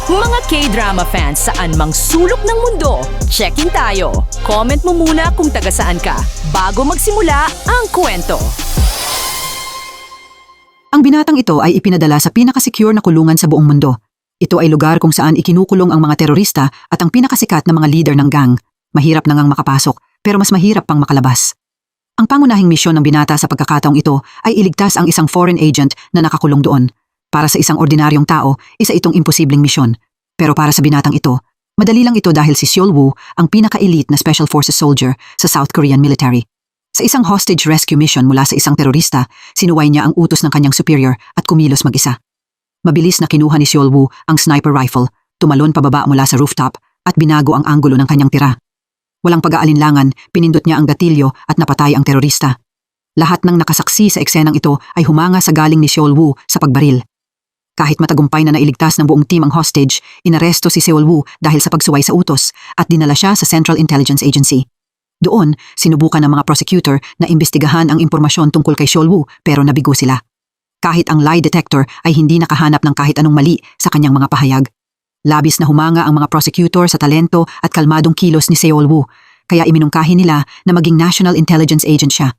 Mga K-drama fans saan mang sulok ng mundo, check-in tayo. Comment mo muna kung taga saan ka bago magsimula ang kwento. Ang binatang ito ay ipinadala sa pinaka-secure na kulungan sa buong mundo. Ito ay lugar kung saan ikinukulong ang mga terorista at ang pinakasikat na mga leader ng gang. Mahirap na ngang makapasok, pero mas mahirap pang makalabas. Ang pangunahing misyon ng binata sa pagkakataong ito ay iligtas ang isang foreign agent na nakakulong doon. Para sa isang ordinaryong tao, isa itong imposibleng misyon. Pero para sa binatang ito, madali lang ito dahil si Seol Woo ang pinaka-elite na Special Forces soldier sa South Korean military. Sa isang hostage rescue mission mula sa isang terorista, sinuway niya ang utos ng kanyang superior at kumilos mag-isa. Mabilis na kinuha ni Seol Woo ang sniper rifle, tumalon pababa mula sa rooftop at binago ang anggulo ng kanyang tira. Walang pag-aalinlangan, pinindot niya ang gatilyo at napatay ang terorista. Lahat ng nakasaksi sa eksenang ito ay humanga sa galing ni Seol Woo sa pagbaril. Kahit matagumpay na nailigtas ng buong team ang hostage, inaresto si Seol Woo dahil sa pagsuway sa utos at dinala siya sa Central Intelligence Agency. Doon, sinubukan ng mga prosecutor na imbestigahan ang impormasyon tungkol kay Seol Woo pero nabigo sila. Kahit ang lie detector ay hindi nakahanap ng kahit anong mali sa kanyang mga pahayag. Labis na humanga ang mga prosecutor sa talento at kalmadong kilos ni Seol Woo, kaya iminungkahi nila na maging National Intelligence Agent siya.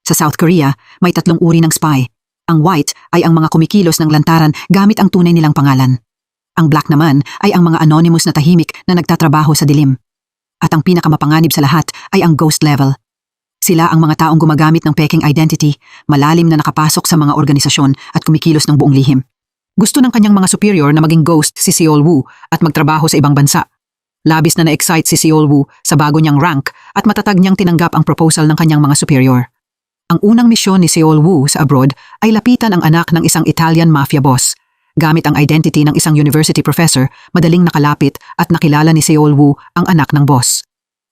Sa South Korea, may 3 uri ng spy. Ang white ay ang mga kumikilos ng lantaran gamit ang tunay nilang pangalan. Ang black naman ay ang mga anonymous na tahimik na nagtatrabaho sa dilim. At ang pinakamapanganib sa lahat ay ang ghost level. Sila ang mga taong gumagamit ng peking identity, malalim na nakapasok sa mga organisasyon at kumikilos ng buong lihim. Gusto ng kanyang mga superior na maging ghost si Seol Woo at magtrabaho sa ibang bansa. Labis na na-excite si Seol Woo sa bago niyang rank at matatag niyang tinanggap ang proposal ng kanyang mga superior. Ang unang misyon ni Seol Woo sa abroad ay lapitan ang anak ng isang Italian mafia boss. Gamit ang identity ng isang university professor, madaling nakalapit at nakilala ni Seol Woo ang anak ng boss.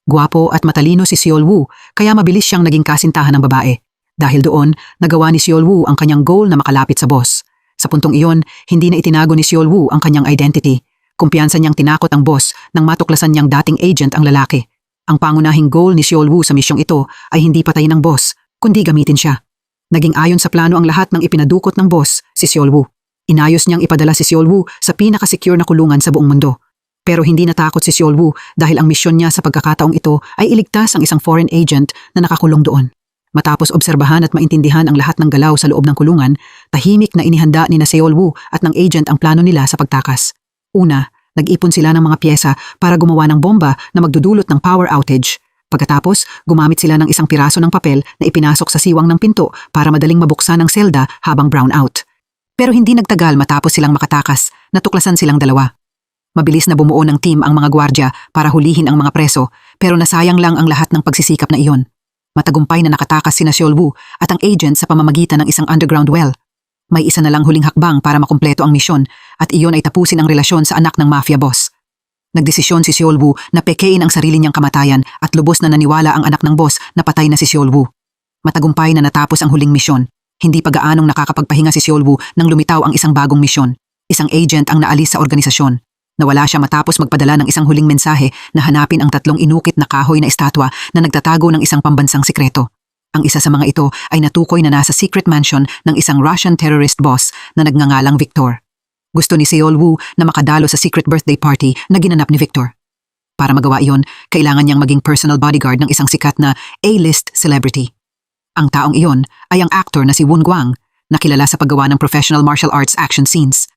Gwapo at matalino si Seol Woo, kaya mabilis siyang naging kasintahan ng babae. Dahil doon, nagawa ni Seol Woo ang kanyang goal na makalapit sa boss. Sa puntong iyon, hindi na itinago ni Seol Woo ang kanyang identity. Kumpiyansa niyang tinakot ang boss nang matuklasan niyang dating agent ang lalaki. Ang pangunahing goal ni Seol Woo sa misyong ito ay hindi patayin ng boss, kundi gamitin siya. Naging ayon sa plano ang lahat ng ipinadukot ng boss, si Seol Woo. Inayos niyang ipadala si Seol Woo sa pinaka-secure na kulungan sa buong mundo. Pero hindi natakot si Seol Woo dahil ang misyon niya sa pagkakataong ito ay iligtas ang isang foreign agent na nakakulong doon. Matapos obserbahan at maintindihan ang lahat ng galaw sa loob ng kulungan, tahimik na inihanda ni na Seol Woo at ng agent ang plano nila sa pagtakas. Una, nag-ipon sila ng mga pyesa para gumawa ng bomba na magdudulot ng power outage. Pagkatapos, gumamit sila ng isang piraso ng papel na ipinasok sa siwang ng pinto para madaling mabuksan ang selda habang brown out. Pero hindi nagtagal matapos silang makatakas, natuklasan silang dalawa. Mabilis na bumuo ng team ang mga gwardya para hulihin ang mga preso, pero nasayang lang ang lahat ng pagsisikap na iyon. Matagumpay na nakatakas sina Seol Woo at ang agent sa pamamagitan ng isang underground well. May isa na lang huling hakbang para makumpleto ang misyon at iyon ay tapusin ang relasyon sa anak ng mafia boss. Nagdesisyon si Seol Woo na pekein ang sarili niyang kamatayan at lubos na naniwala ang anak ng boss na patay na si Seol Woo. Matagumpay na natapos ang huling misyon. Hindi pa gaanong nakakapagpahinga si Seol Woo nang lumitaw ang isang bagong misyon. Isang agent ang naalis sa organisasyon. Nawala siya matapos magpadala ng isang huling mensahe na hanapin ang 3 inukit na kahoy na estatwa na nagtatago ng isang pambansang sikreto. Ang isa sa mga ito ay natukoy na nasa secret mansion ng isang Russian terrorist boss na nagngangalang Victor. Gusto ni Seol Woo na makadalo sa secret birthday party na ginanap ni Victor. Para magawa iyon, kailangan niyang maging personal bodyguard ng isang sikat na A-list celebrity. Ang taong iyon ay ang actor na si Woon Gwang, na kilala sa paggawa ng professional martial arts action scenes.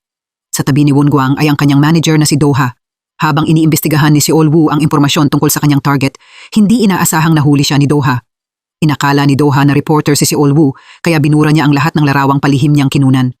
Sa tabi ni Woon Gwang ay ang kanyang manager na si Do-ha. Habang iniimbestigahan ni Seol Woo ang impormasyon tungkol sa kanyang target, hindi inaasahang nahuli siya ni Do-ha. Inakala ni Do-ha na reporter si Seol Woo, kaya binura niya ang lahat ng larawang palihim niyang kinunan.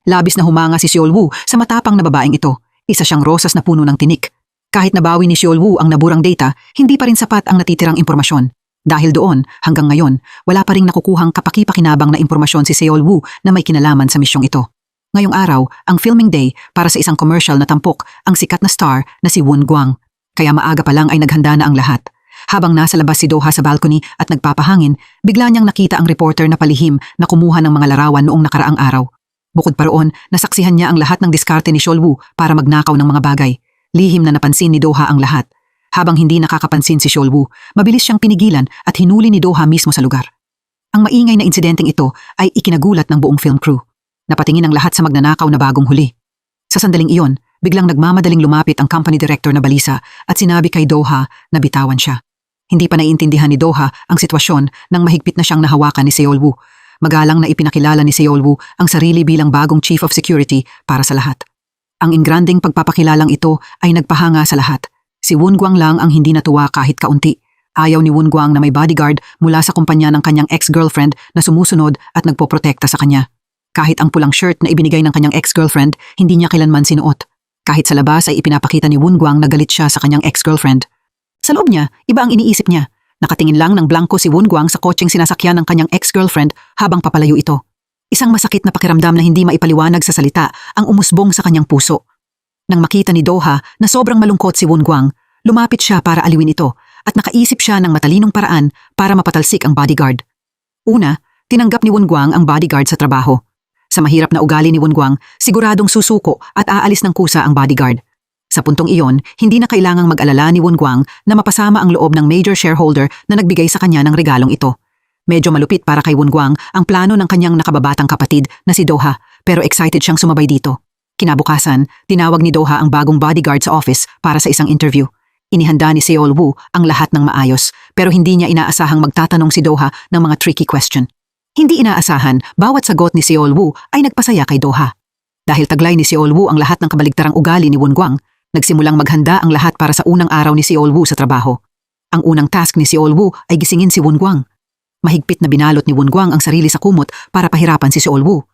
Labis na humanga si Seol Woo sa matapang na babaeng ito. Isa siyang rosas na puno ng tinik. Kahit nabawi ni Seol Woo ang naburang data, hindi pa rin sapat ang natitirang impormasyon. Dahil doon, hanggang ngayon, wala pa ring nakukuhang kapaki-pakinabang na impormasyon si Seol Woo na may kinalaman sa misyong ito. Ngayong araw, ang filming day para sa isang commercial na tampok ang sikat na star na si Woon Gwang. Kaya maaga pa lang ay naghanda na ang lahat. Habang nasa labas si Do-ha sa balcony at nagpapahangin, bigla niyang nakita ang reporter na palihim na kumuha ng mga larawan noong nakaraang araw. Bukod pa roon, nasaksihan niya ang lahat ng diskarte ni Seol Woo para magnakaw ng mga bagay. Lihim na napansin ni Do-ha ang lahat. Habang hindi nakakapansin si Seol Woo, mabilis siyang pinigilan at hinuli ni Do-ha mismo sa lugar. Ang maingay na insidenteng ito ay ikinagulat ng buong film crew. Napatingin ang lahat sa magnanakaw na bagong huli. Sa sandaling iyon, Biglang nagmamadaling lumapit ang company director na balisa at sinabi kay Doha na bitawan siya. Hindi pa naiintindihan ni Doha ang sitwasyon nang mahigpit na siyang nahawakan ni Seolwoo. Magalang na ipinakilala ni Seolwoo ang sarili bilang bagong chief of security para sa lahat. Ang ingranding pagpapakilalang ito ay nagpahanga sa lahat. Si Woon-gwang lang ang hindi natuwa kahit kaunti. Ayaw ni Woon-gwang na may bodyguard mula sa kumpanya ng kanyang ex-girlfriend na sumusunod at nagpoprotekta sa kanya. Kahit ang pulang shirt na ibinigay ng kanyang ex-girlfriend, hindi niya kailanman sinuot. Kahit sa labas ay ipinapakita ni Woon-gwang na galit siya sa kanyang ex-girlfriend. Sa loob niya, iba ang iniisip niya. Nakatingin lang ng blanko si Woon-gwang sa kotseng sinasakyan ng kanyang ex-girlfriend habang papalayo ito. Isang masakit na pakiramdam na hindi maipaliwanag sa salita ang umusbong sa kanyang puso. Nang makita ni Doha na sobrang malungkot si Woon-gwang, lumapit siya para aliwin ito at nakaisip siya ng matalinong paraan para mapatalsik ang bodyguard. Una, tinanggap ni Woon-gwang ang bodyguard sa trabaho. Sa mahirap na ugali ni Woon-gwang, siguradong susuko at aalis ng kusa ang bodyguard. Sa puntong iyon, hindi na kailangang mag-alala ni Woon-gwang na mapasama ang loob ng major shareholder na nagbigay sa kanya ng regalong ito. Medyo malupit para kay Woon-gwang ang plano ng kanyang nakababatang kapatid na si Doha, pero excited siyang sumabay dito. Kinabukasan, tinawag ni Doha ang bagong bodyguard sa office para sa isang interview. Inihanda ni Seolwoo ang lahat ng maayos, pero hindi niya inaasahang magtatanong si Doha ng mga tricky question. Hindi inaasahan, bawat sagot ni Seolwoo ay nagpasaya kay Doha. Dahil taglay ni Seolwoo ang lahat ng kabaligtarang ugali ni Woon-gwang, nagsimulang maghanda ang lahat para sa unang araw ni Seolwoo sa trabaho. Ang unang task ni Seolwoo ay gisingin si Woon-gwang. Mahigpit na binalot ni Woon-gwang ang sarili sa kumot para pahirapan si Seolwoo.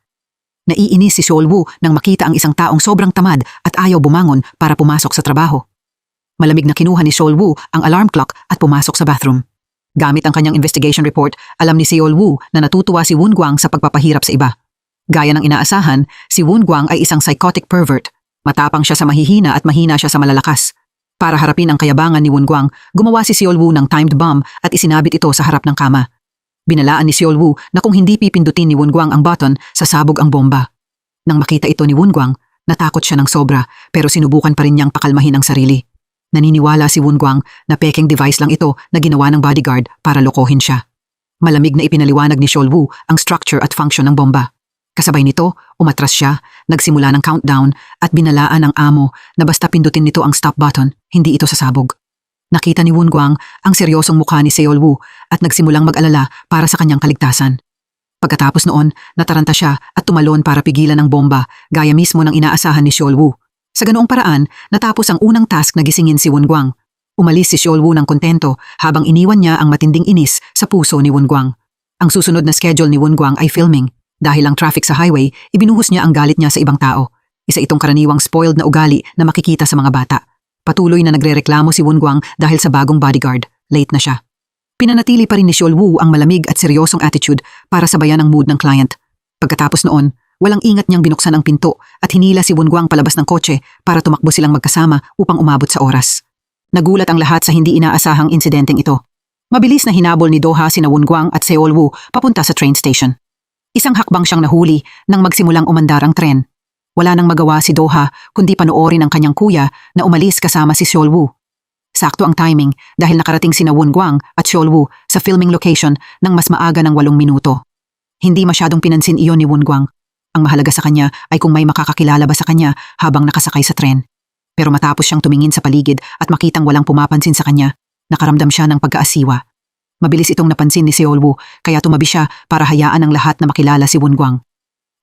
Naiinis si Seolwoo nang makita ang isang taong sobrang tamad at ayaw bumangon para pumasok sa trabaho. Malamig na kinuha ni Seolwoo ang alarm clock at pumasok sa bathroom. Gamit ang kanyang investigation report, alam ni Seolwoo na natutuwa si Woon-gwang sa pagpapahirap sa iba. Gaya ng inaasahan, si Woon-gwang ay isang psychotic pervert. Matapang siya sa mahihina at mahina siya sa malalakas. Para harapin ang kayabangan ni Woon-gwang, gumawa si Seolwoo ng timed bomb at isinabit ito sa harap ng kama. Binalaan ni Seolwoo na kung hindi pipindutin ni Woon-gwang ang button, sasabog ang bomba. Nang makita ito ni Woon-gwang, natakot siya ng sobra pero sinubukan pa rin niyang pakalmahin ang sarili. Naniniwala si Woon-gwang na peking device lang ito na ginawa ng bodyguard para lokohin siya. Malamig na ipinaliwanag ni Seolwoo ang structure at function ng bomba. Kasabay nito, umatras siya, nagsimula ng countdown at binalaan ng amo na basta pindutin nito ang stop button, hindi ito sasabog. Nakita ni Woon-gwang ang seryosong mukha ni Seolwoo at nagsimulang mag-alala para sa kanyang kaligtasan. Pagkatapos noon, nataranta siya at tumalon para pigilan ang bomba gaya mismo ng inaasahan ni Seolwoo. Sa ganoong paraan, natapos ang unang task na gisingin si Woon-gwang. Umalis si Seolwoo ng kontento habang iniwan niya ang matinding inis sa puso ni Woon-gwang. Ang susunod na schedule ni Woon-gwang ay filming. Dahil ang traffic sa highway, ibinuhos niya ang galit niya sa ibang tao. Isa itong karaniwang spoiled na ugali na makikita sa mga bata. Patuloy na nagrereklamo si Woon-gwang dahil sa bagong bodyguard. Late na siya. Pinanatili pa rin ni Seolwoo ang malamig at seryosong attitude para sabayan ang mood ng client. Pagkatapos noon, walang ingat niyang binuksan ang pinto at hinila si Woon-gwang palabas ng kotse para tumakbo silang magkasama upang umabot sa oras. Nagulat ang lahat sa hindi inaasahang insidenteng ito. Mabilis na hinabol ni Doha sina Woon-gwang at Seolwoo papunta sa train station. Isang hakbang siyang nahuli nang magsimulang umandar ang tren. Wala nang magawa si Doha kundi panoorin ang kanyang kuya na umalis kasama si Seolwoo. Sakto ang timing dahil nakarating sina Woon-gwang at Seolwoo sa filming location ng mas maaga ng 8 minuto. Hindi masyadong pinansin iyon ni Woon-gwang. Ang mahalaga sa kanya ay kung may makakakilala ba sa kanya habang nakasakay sa tren. Pero matapos siyang tumingin sa paligid at makitang walang pumapansin sa kanya, nakaramdam siya ng pagkaasiwa. Mabilis itong napansin ni Seolwoo kaya tumabi siya para hayaan ang lahat na makilala si Woon-gwang.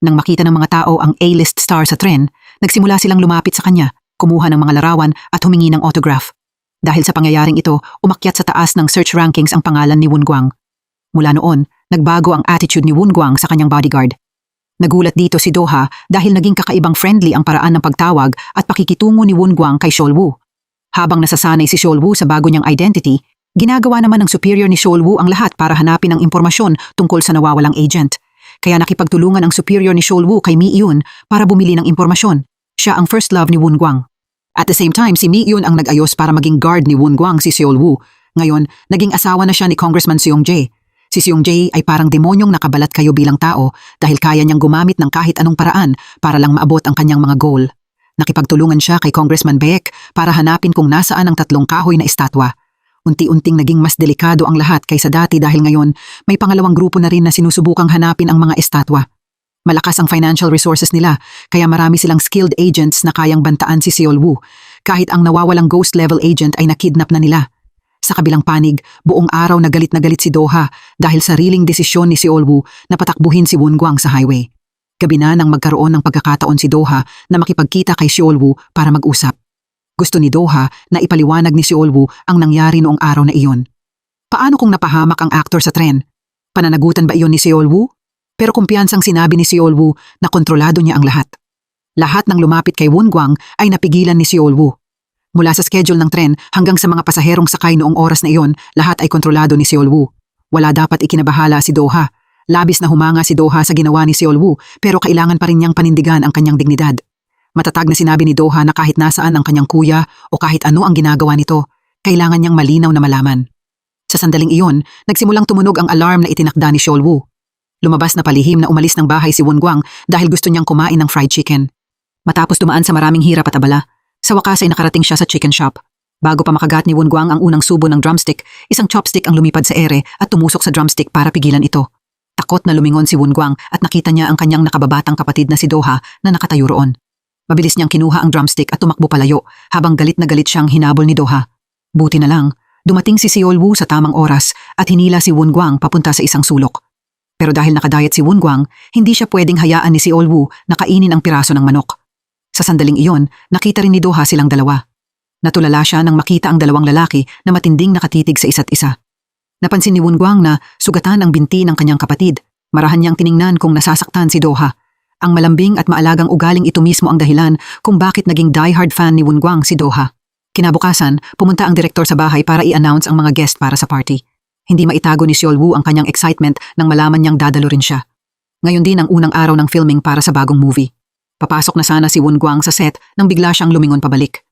Nang makita ng mga tao ang A-list star sa tren, nagsimula silang lumapit sa kanya, kumuha ng mga larawan at humingi ng autograph. Dahil sa pangyayaring ito, umakyat sa taas ng search rankings ang pangalan ni Woon-gwang. Mula noon, nagbago ang attitude ni Woon-gwang sa kanyang bodyguard. Nagulat dito si Doha dahil naging kakaibang friendly ang paraan ng pagtawag at pakikitungo ni Woon-gwang kay Seolwoo. Habang nasasanay si Seolwoo sa bago niyang identity, ginagawa naman ng superior ni Seolwoo ang lahat para hanapin ang impormasyon tungkol sa nawawalang agent. Kaya nakipagtulungan ang superior ni Seolwoo kay Mi-eun para bumili ng impormasyon. Siya ang first love ni Woon-gwang. At the same time, si Mi-eun ang nag-ayos para maging guard ni Woon-gwang si Seolwoo. Ngayon, naging asawa na siya ni Congressman Seong-jae. Si Seong-jae ay parang demonyong nakabalat kayo bilang tao dahil kaya niyang gumamit ng kahit anong paraan para lang maabot ang kanyang mga goal. Nakipagtulungan siya kay Congressman Baek para hanapin kung nasaan ang 3 kahoy na estatwa. Unti-unting naging mas delikado ang lahat kaysa dati dahil ngayon may pangalawang grupo na rin na sinusubukang hanapin ang mga estatwa. Malakas ang financial resources nila, kaya marami silang skilled agents na kayang bantaan si Seol Woo. Kahit ang nawawalang ghost level agent ay nakidnap na nila. Sa kabilang panig, buong araw na galit si Doha dahil sariling desisyon ni Seol Woo na patakbuhin si Woon Gwang sa highway. Gabi na nang magkaroon ng pagkakataon si Doha na makipagkita kay Seol Woo para mag-usap. Gusto ni Doha na ipaliwanag ni Seol Woo ang nangyari noong araw na iyon. Paano kung napahamak ang aktor sa tren? Pananagutan ba iyon ni Seol Woo? Pero kumpiyansang sinabi ni Seol Woo na kontrolado niya ang lahat. Lahat ng lumapit kay Woon Gwang ay napigilan ni Seol Woo. Mula sa schedule ng tren hanggang sa mga pasaherong sakay noong oras na iyon, lahat ay kontrolado ni Seol Woo. Wala dapat ikinabahala si Doha. Labis na humanga si Doha sa ginawa ni Seol Woo, pero kailangan pa rin niyang panindigan ang kanyang dignidad. Matatag na sinabi ni Doha na kahit nasaan ang kanyang kuya o kahit ano ang ginagawa nito, kailangan niyang malinaw na malaman. Sa sandaling iyon, nagsimulang tumunog ang alarm na itinakda ni Seol Woo. Lumabas na palihim na umalis ng bahay si Woon Gwang dahil gusto niyang kumain ng fried chicken. Matapos dumaan sa maraming hirap at abala, sa wakas ay nakarating siya sa chicken shop. Bago pa makagat ni Woon Gwang ang unang subo ng drumstick, isang chopstick ang lumipad sa ere at tumusok sa drumstick para pigilan ito. Takot na lumingon si Woon Gwang at nakita niya ang kanyang nakababatang kapatid na si Doha na nakatayo roon. Mabilis niyang kinuha ang drumstick at tumakbo palayo habang galit na galit siyang hinabol ni Doha. Buti na lang, dumating si Seol Woo sa tamang oras at hinila si Woon Gwang papunta sa isang sulok. Pero dahil nakadayat si Woon Gwang, hindi siya pwedeng hayaan ni Seol Woo na kainin ang piraso ng manok. Sa sandaling iyon, nakita rin ni Doha silang dalawa. Natulala siya nang makita ang dalawang lalaki na matinding nakatitig sa isa't isa. Napansin ni Woon Gwang na sugatan ang binti ng kanyang kapatid. Marahan niyang tiningnan kung nasasaktan si Doha. Ang malambing at maalagang ugaling ito mismo ang dahilan kung bakit naging diehard fan ni Woon Gwang si Doha. Kinabukasan, pumunta ang direktor sa bahay para i-announce ang mga guest para sa party. Hindi maitago ni Seol Woo ang kanyang excitement nang malaman niyang dadalo rin siya. Ngayon din ang unang araw ng filming para sa bagong movie. Papasok na sana si Woon Gwang sa set nang bigla siyang lumingon pabalik.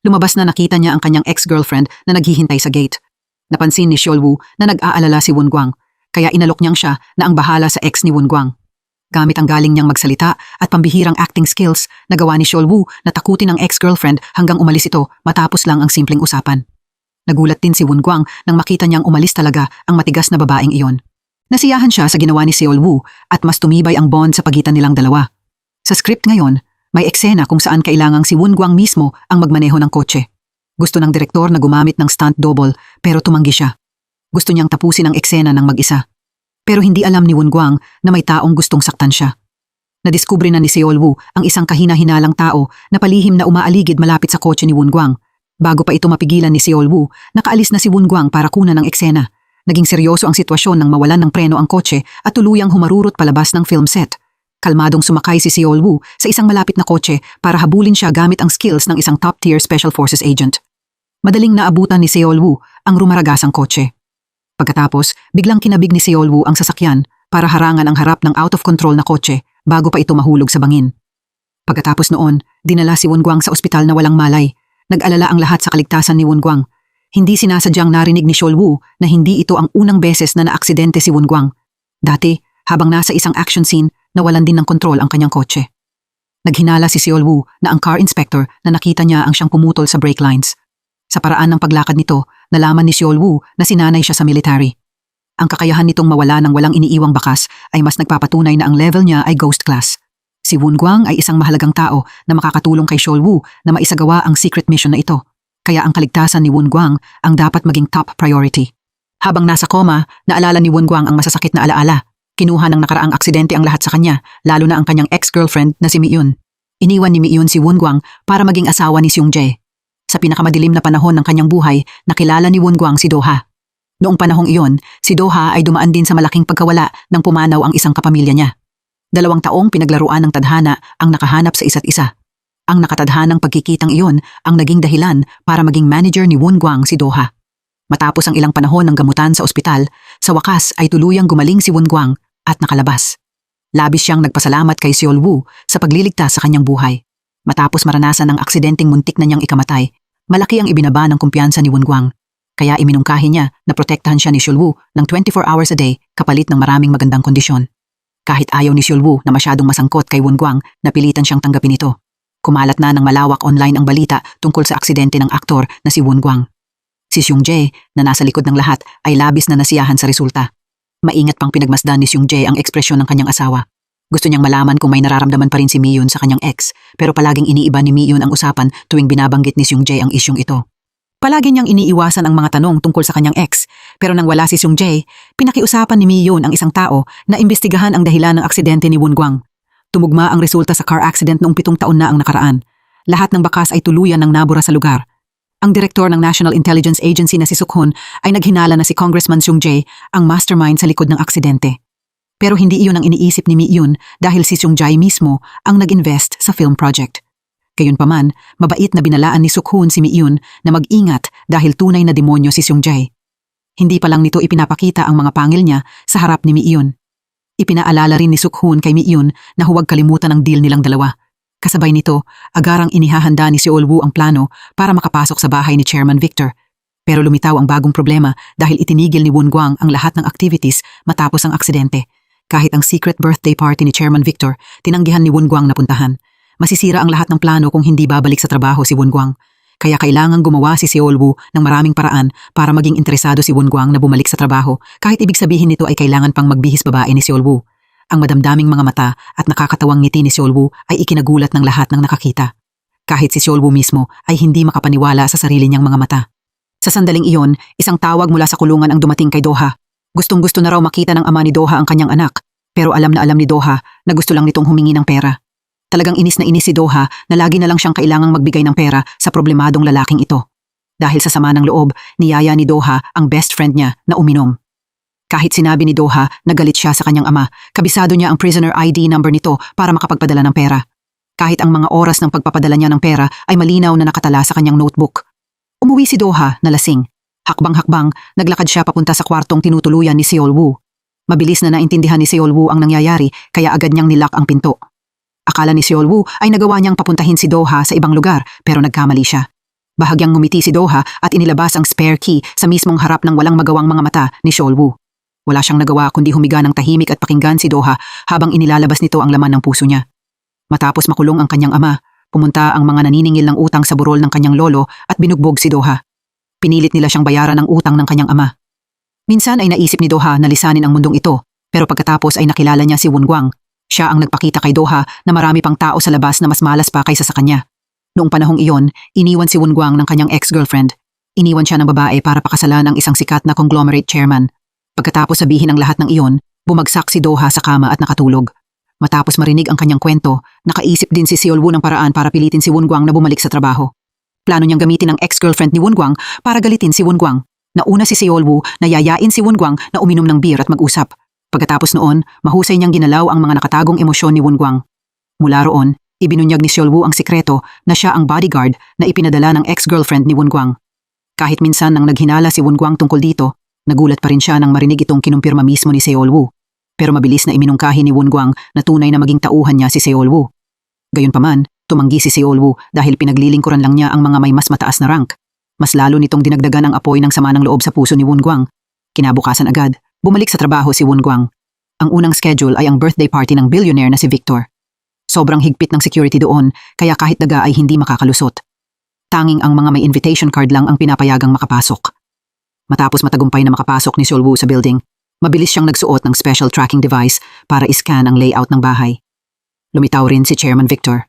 Lumabas na nakita niya ang kanyang ex-girlfriend na naghihintay sa gate. Napansin ni Seol Woo na nag-aalala si Woon Gwang, kaya inalok niyang siya na ang bahala sa ex ni Woon Gwang. Gamit ang galing niyang magsalita at pambihirang acting skills, nagawa ni Seol Woo na takutin ang ex-girlfriend hanggang umalis ito matapos lang ang simpleng usapan. Nagulat din si Woon Gwang nang makita niyang umalis talaga ang matigas na babaeng iyon. Nasiyahan siya sa ginawa ni Seol Woo at mas tumibay ang bond sa pagitan nilang dalawa. Sa script ngayon, may eksena kung saan kailangang si Woon Gwang mismo ang magmaneho ng kotse. Gusto ng direktor na gumamit ng stunt double pero tumanggi siya. Gusto niyang tapusin ang eksena ng mag-isa. Pero hindi alam ni Woon Gwang na may taong gustong saktan siya. Nadiskubre na ni Seol Woo ang isang kahina-hinalang tao na palihim na umaaligid malapit sa kotse ni Woon Gwang. Bago pa ito mapigilan ni Seol Woo, nakaalis na si Woon Gwang para kunan ng eksena. Naging seryoso ang sitwasyon nang mawalan ng preno ang kotse at tuluyang humarurot palabas ng film set. Kalmadong sumakay si Seol Woo sa isang malapit na kotse para habulin siya gamit ang skills ng isang top-tier Special Forces agent. Madaling naabutan ni Seol Woo ang rumaragasang kotse. Pagkatapos, biglang kinabig ni Seol Woo ang sasakyan para harangan ang harap ng out-of-control na kotse bago pa ito mahulog sa bangin. Pagkatapos noon, dinala si Woon Gwang sa ospital na walang malay. Nag-alala ang lahat sa kaligtasan ni Woon Gwang. Hindi sinasadyang narinig ni Seol Woo na hindi ito ang unang beses na naaksidente si Woon Gwang. Dati, habang nasa isang action scene, nawalan din ng kontrol ang kanyang kotse. Naghinala si Seol Woo na ang car inspector na nakita niya ang siyang pumutol sa brake lines. Sa paraan ng paglakad nito, nalaman ni Seol Woo na sinanay siya sa military. Ang kakayahan nitong mawala ng walang iniiwang bakas ay mas nagpapatunay na ang level niya ay ghost class. Si Woon Gwang ay isang mahalagang tao na makakatulong kay Seol Woo na maisagawa ang secret mission na ito. Kaya ang kaligtasan ni Woon Gwang ang dapat maging top priority. Habang nasa koma, naalala ni Woon Gwang ang masasakit na alaala. Kinuha ng nakaraang aksidente ang lahat sa kanya, lalo na ang kanyang ex-girlfriend na si Mi-eun. Iniwan ni Mi-eun si Woon Gwang para maging asawa ni Seung-jae. Sa pinakamadilim na panahon ng kanyang buhay, nakilala ni Woon Gwang si Doha. Noong panahong iyon, si Doha ay dumaan din sa malaking pagkawala nang pumanaw ang isang kapamilya niya. 2 taong pinaglaruan ng tadhana ang nakahanap sa isa't isa. Ang nakatadhanang pagkikitang iyon ang naging dahilan para maging manager ni Woon Gwang si Doha. Matapos ang ilang panahon ng gamutan sa ospital, sa wakas ay tuluyang gumaling si Woon Gwang at nakalabas. Labis siyang nagpasalamat kay Seol Woo sa pagliligtas sa kanyang buhay. Matapos maranasan ng aksidenteng muntik na niyang ikamatay, malaki ang ibinaba ng kumpiyansa ni Woon Gwang. Kaya iminungkahi niya na protektahan siya ni Seol Woo ng 24 hours a day kapalit ng maraming magandang kondisyon. Kahit ayaw ni Seol Woo na masyadong masangkot kay Woon Gwang, napilitan siyang tanggapin ito. Kumalat na ng malawak online ang balita tungkol sa aksidente ng aktor na si Woon Gwang. Si Seung-jae, na nasa likod ng lahat, ay labis na nasiyahan sa resulta. Maingat pang pinagmasdan ni Seung-jae ang ekspresyon ng kanyang asawa. Gusto niyang malaman kung may nararamdaman pa rin si Miyun sa kanyang ex, pero palaging iniiba ni Miyun ang usapan tuwing binabanggit ni Seung-jae ang isyong ito. Palagi niyang iniiwasan ang mga tanong tungkol sa kanyang ex, pero nang wala si Seung-jae, pinakiusapan ni Miyun ang isang tao na imbestigahan ang dahilan ng aksidente ni Woon-gwang. Tumugma ang resulta sa car accident noong 7 taon na ang nakaraan. Lahat ng bakas ay tuluyan ng nabura sa lugar. Ang direktor ng National Intelligence Agency na si Suk-hun ay naghinala na si Congressman Seung-jae ang mastermind sa likod ng aksidente. Pero hindi iyon ang iniisip ni Mi-yun dahil si Seung-jae mismo ang nag-invest sa film project. Gayunpaman, mabait na binalaan ni Suk-hun si Mi-yun na mag-ingat dahil tunay na demonyo si Seung-jae. Hindi pa lang nito ipinapakita ang mga pangil niya sa harap ni Mi-yun. Ipinaalala rin ni Suk-hun kay Mi-yun na huwag kalimutan ang deal nilang dalawa. Kasabay nito, agarang inihahanda ni Seol-woo ang plano para makapasok sa bahay ni Chairman Victor. Pero lumitaw ang bagong problema dahil itinigil ni Woon-gwang ang lahat ng activities matapos ang aksidente. Kahit ang secret birthday party ni Chairman Victor, tinanggihan ni Woon-gwang na puntahan. Masisira ang lahat ng plano kung hindi babalik sa trabaho si Woon-gwang. Kaya kailangang gumawa si Seol-woo ng maraming paraan para maging interesado si Woon-gwang na bumalik sa trabaho kahit ibig sabihin nito ay kailangan pang magbihis babae ni Seol-woo. Ang madamdaming mga mata at nakakatawang ngiti ni Seol-woo ay ikinagulat ng lahat ng nakakita. Kahit si Seol-woo mismo ay hindi makapaniwala sa sarili niyang mga mata. Sa sandaling iyon, isang tawag mula sa kulungan ang dumating kay Doha. Gustong-gusto na raw makita ng ama ni Doha ang kanyang anak, pero alam na alam ni Doha na gusto lang nitong humingi ng pera. Talagang inis na inis si Doha na lagi na lang siyang kailangang magbigay ng pera sa problemadong lalaking ito. Dahil sa sama ng loob, niyaya ni Doha ang best friend niya na uminom. Kahit sinabi ni Doha na galit siya sa kanyang ama, kabisado niya ang prisoner ID number nito para makapagpadala ng pera. Kahit ang mga oras ng pagpapadala niya ng pera ay malinaw na nakatala sa kanyang notebook. Umuwi si Doha na lasing. Hakbang-hakbang, naglakad siya papunta sa kwartong tinutuluyan ni Seol-woo. Mabilis na naintindihan ni Seol-woo ang nangyayari kaya agad niyang nilak ang pinto. Akala ni Seol-woo ay nagawa niyang papuntahin si Doha sa ibang lugar pero nagkamali siya. Bahagyang ngumiti si Doha at inilabas ang spare key sa mismong harap ng walang magawang mga mata ni Seol-woo. Wala siyang nagawa kundi humiga ng tahimik at pakinggan si Doha habang inilalabas nito ang laman ng puso niya. Matapos makulong ang kanyang ama, pumunta ang mga naniningil ng utang sa burol ng kanyang lolo at binugbog si Doha. Pinilit nila siyang bayaran ang utang ng kanyang ama. Minsan ay naisip ni Doha na lisanin ang mundong ito, pero pagkatapos ay nakilala niya si Woon-gwang. Siya ang nagpakita kay Doha na marami pang tao sa labas na mas malas pa kaysa sa kanya. Noong panahong iyon, iniwan si Woon-gwang ng kanyang ex-girlfriend. Iniwan siya ng babae para pakasalan ang isang sikat na conglomerate chairman. Pagkatapos sabihin ang lahat ng iyon, bumagsak si Doha sa kama at nakatulog. Matapos marinig ang kanyang kwento, nakaisip din si Seol-woo ng paraan para pilitin si Woon-gwang na bumalik sa trabaho. Plano niyang gamitin ang ex-girlfriend ni Woon-gwang para galitin si Woon-gwang. Nauna si Seol-woo na yayain si Woon-gwang na uminom ng beer at mag-usap. Pagkatapos noon, mahusay niyang ginalaw ang mga nakatagong emosyon ni Woon-gwang. Mula roon, ibinunyag ni Seol-woo ang sikreto na siya ang bodyguard na ipinadala ng ex-girlfriend ni Woon-gwang. Kahit minsan nang naghinala si Woon-gwang tungkol dito, nagulat pa rin siya nang marinig itong kinumpirma mismo ni Seol-woo. Pero mabilis na iminungkahi ni Woon-gwang na tunay na maging tauhan niya si Seol-woo. Gayunpaman, tumanggi si Seol-woo dahil pinaglilingkuran lang niya ang mga may mas mataas na rank. Mas lalo nitong dinagdagan ang apoy ng sama ng loob sa puso ni Woon-gwang. Kinabukasan agad, bumalik sa trabaho si Woon-gwang. Ang unang schedule ay ang birthday party ng billionaire na si Victor. Sobrang higpit ng security doon, kaya kahit daga ay hindi makakalusot. Tanging ang mga may invitation card lang ang pinapayagang makapasok. Matapos matagumpay na makapasok ni Seol-woo sa building, mabilis siyang nagsuot ng special tracking device para iscan ang layout ng bahay. Lumitaw rin si Chairman Victor.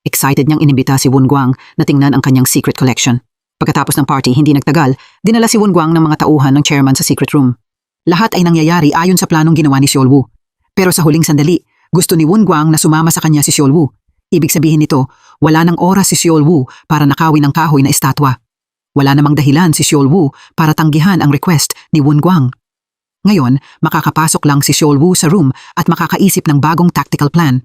Excited niyang inimbita si Woon-gwang na tingnan ang kanyang secret collection. Pagkatapos ng party, hindi nagtagal, dinala si Woon-gwang ng mga tauhan ng chairman sa secret room. Lahat ay nangyayari ayon sa planong ginawa ni Seol-woo. Pero sa huling sandali, gusto ni Woon-gwang na sumama sa kanya si Seol-woo. Ibig sabihin nito, wala nang oras si Seol-woo para nakawin ng kahoy na estatwa. Wala namang dahilan si Seol-woo para tanggihan ang request ni Woon-gwang. Ngayon, makakapasok lang si Seol-woo sa room at makakaisip ng bagong tactical plan.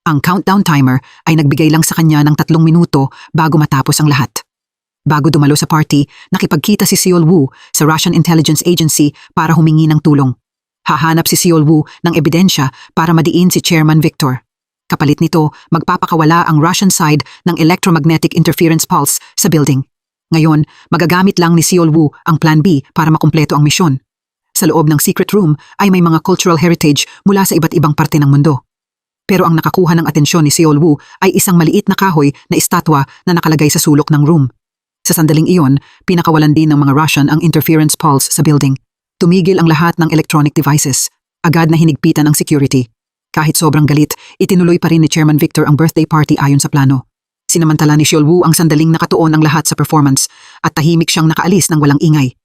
Ang countdown timer ay nagbigay lang sa kanya ng 3 minuto bago matapos ang lahat. Bago dumalo sa party, nakipagkita si Seol-woo sa Russian Intelligence Agency para humingi ng tulong. Hahanap si Seol-woo ng ebidensya para madiin si Chairman Victor. Kapalit nito, magpapakawala ang Russian side ng electromagnetic interference pulse sa building. Ngayon, magagamit lang ni Seol-woo ang Plan B para makumpleto ang misyon. Sa loob ng secret room ay may mga cultural heritage mula sa iba't ibang parte ng mundo. Pero ang nakakuha ng atensyon ni Seol-woo ay isang maliit na kahoy na estatwa na nakalagay sa sulok ng room. Sa sandaling iyon, pinakawalan din ng mga Russian ang interference pulse sa building. Tumigil ang lahat ng electronic devices. Agad na hinigpitan ang security. Kahit sobrang galit, itinuloy pa rin ni Chairman Victor ang birthday party ayon sa plano. Sinamantala ni Seolwoo ang sandaling nakatuon ang lahat sa performance at tahimik siyang nakaalis ng walang ingay.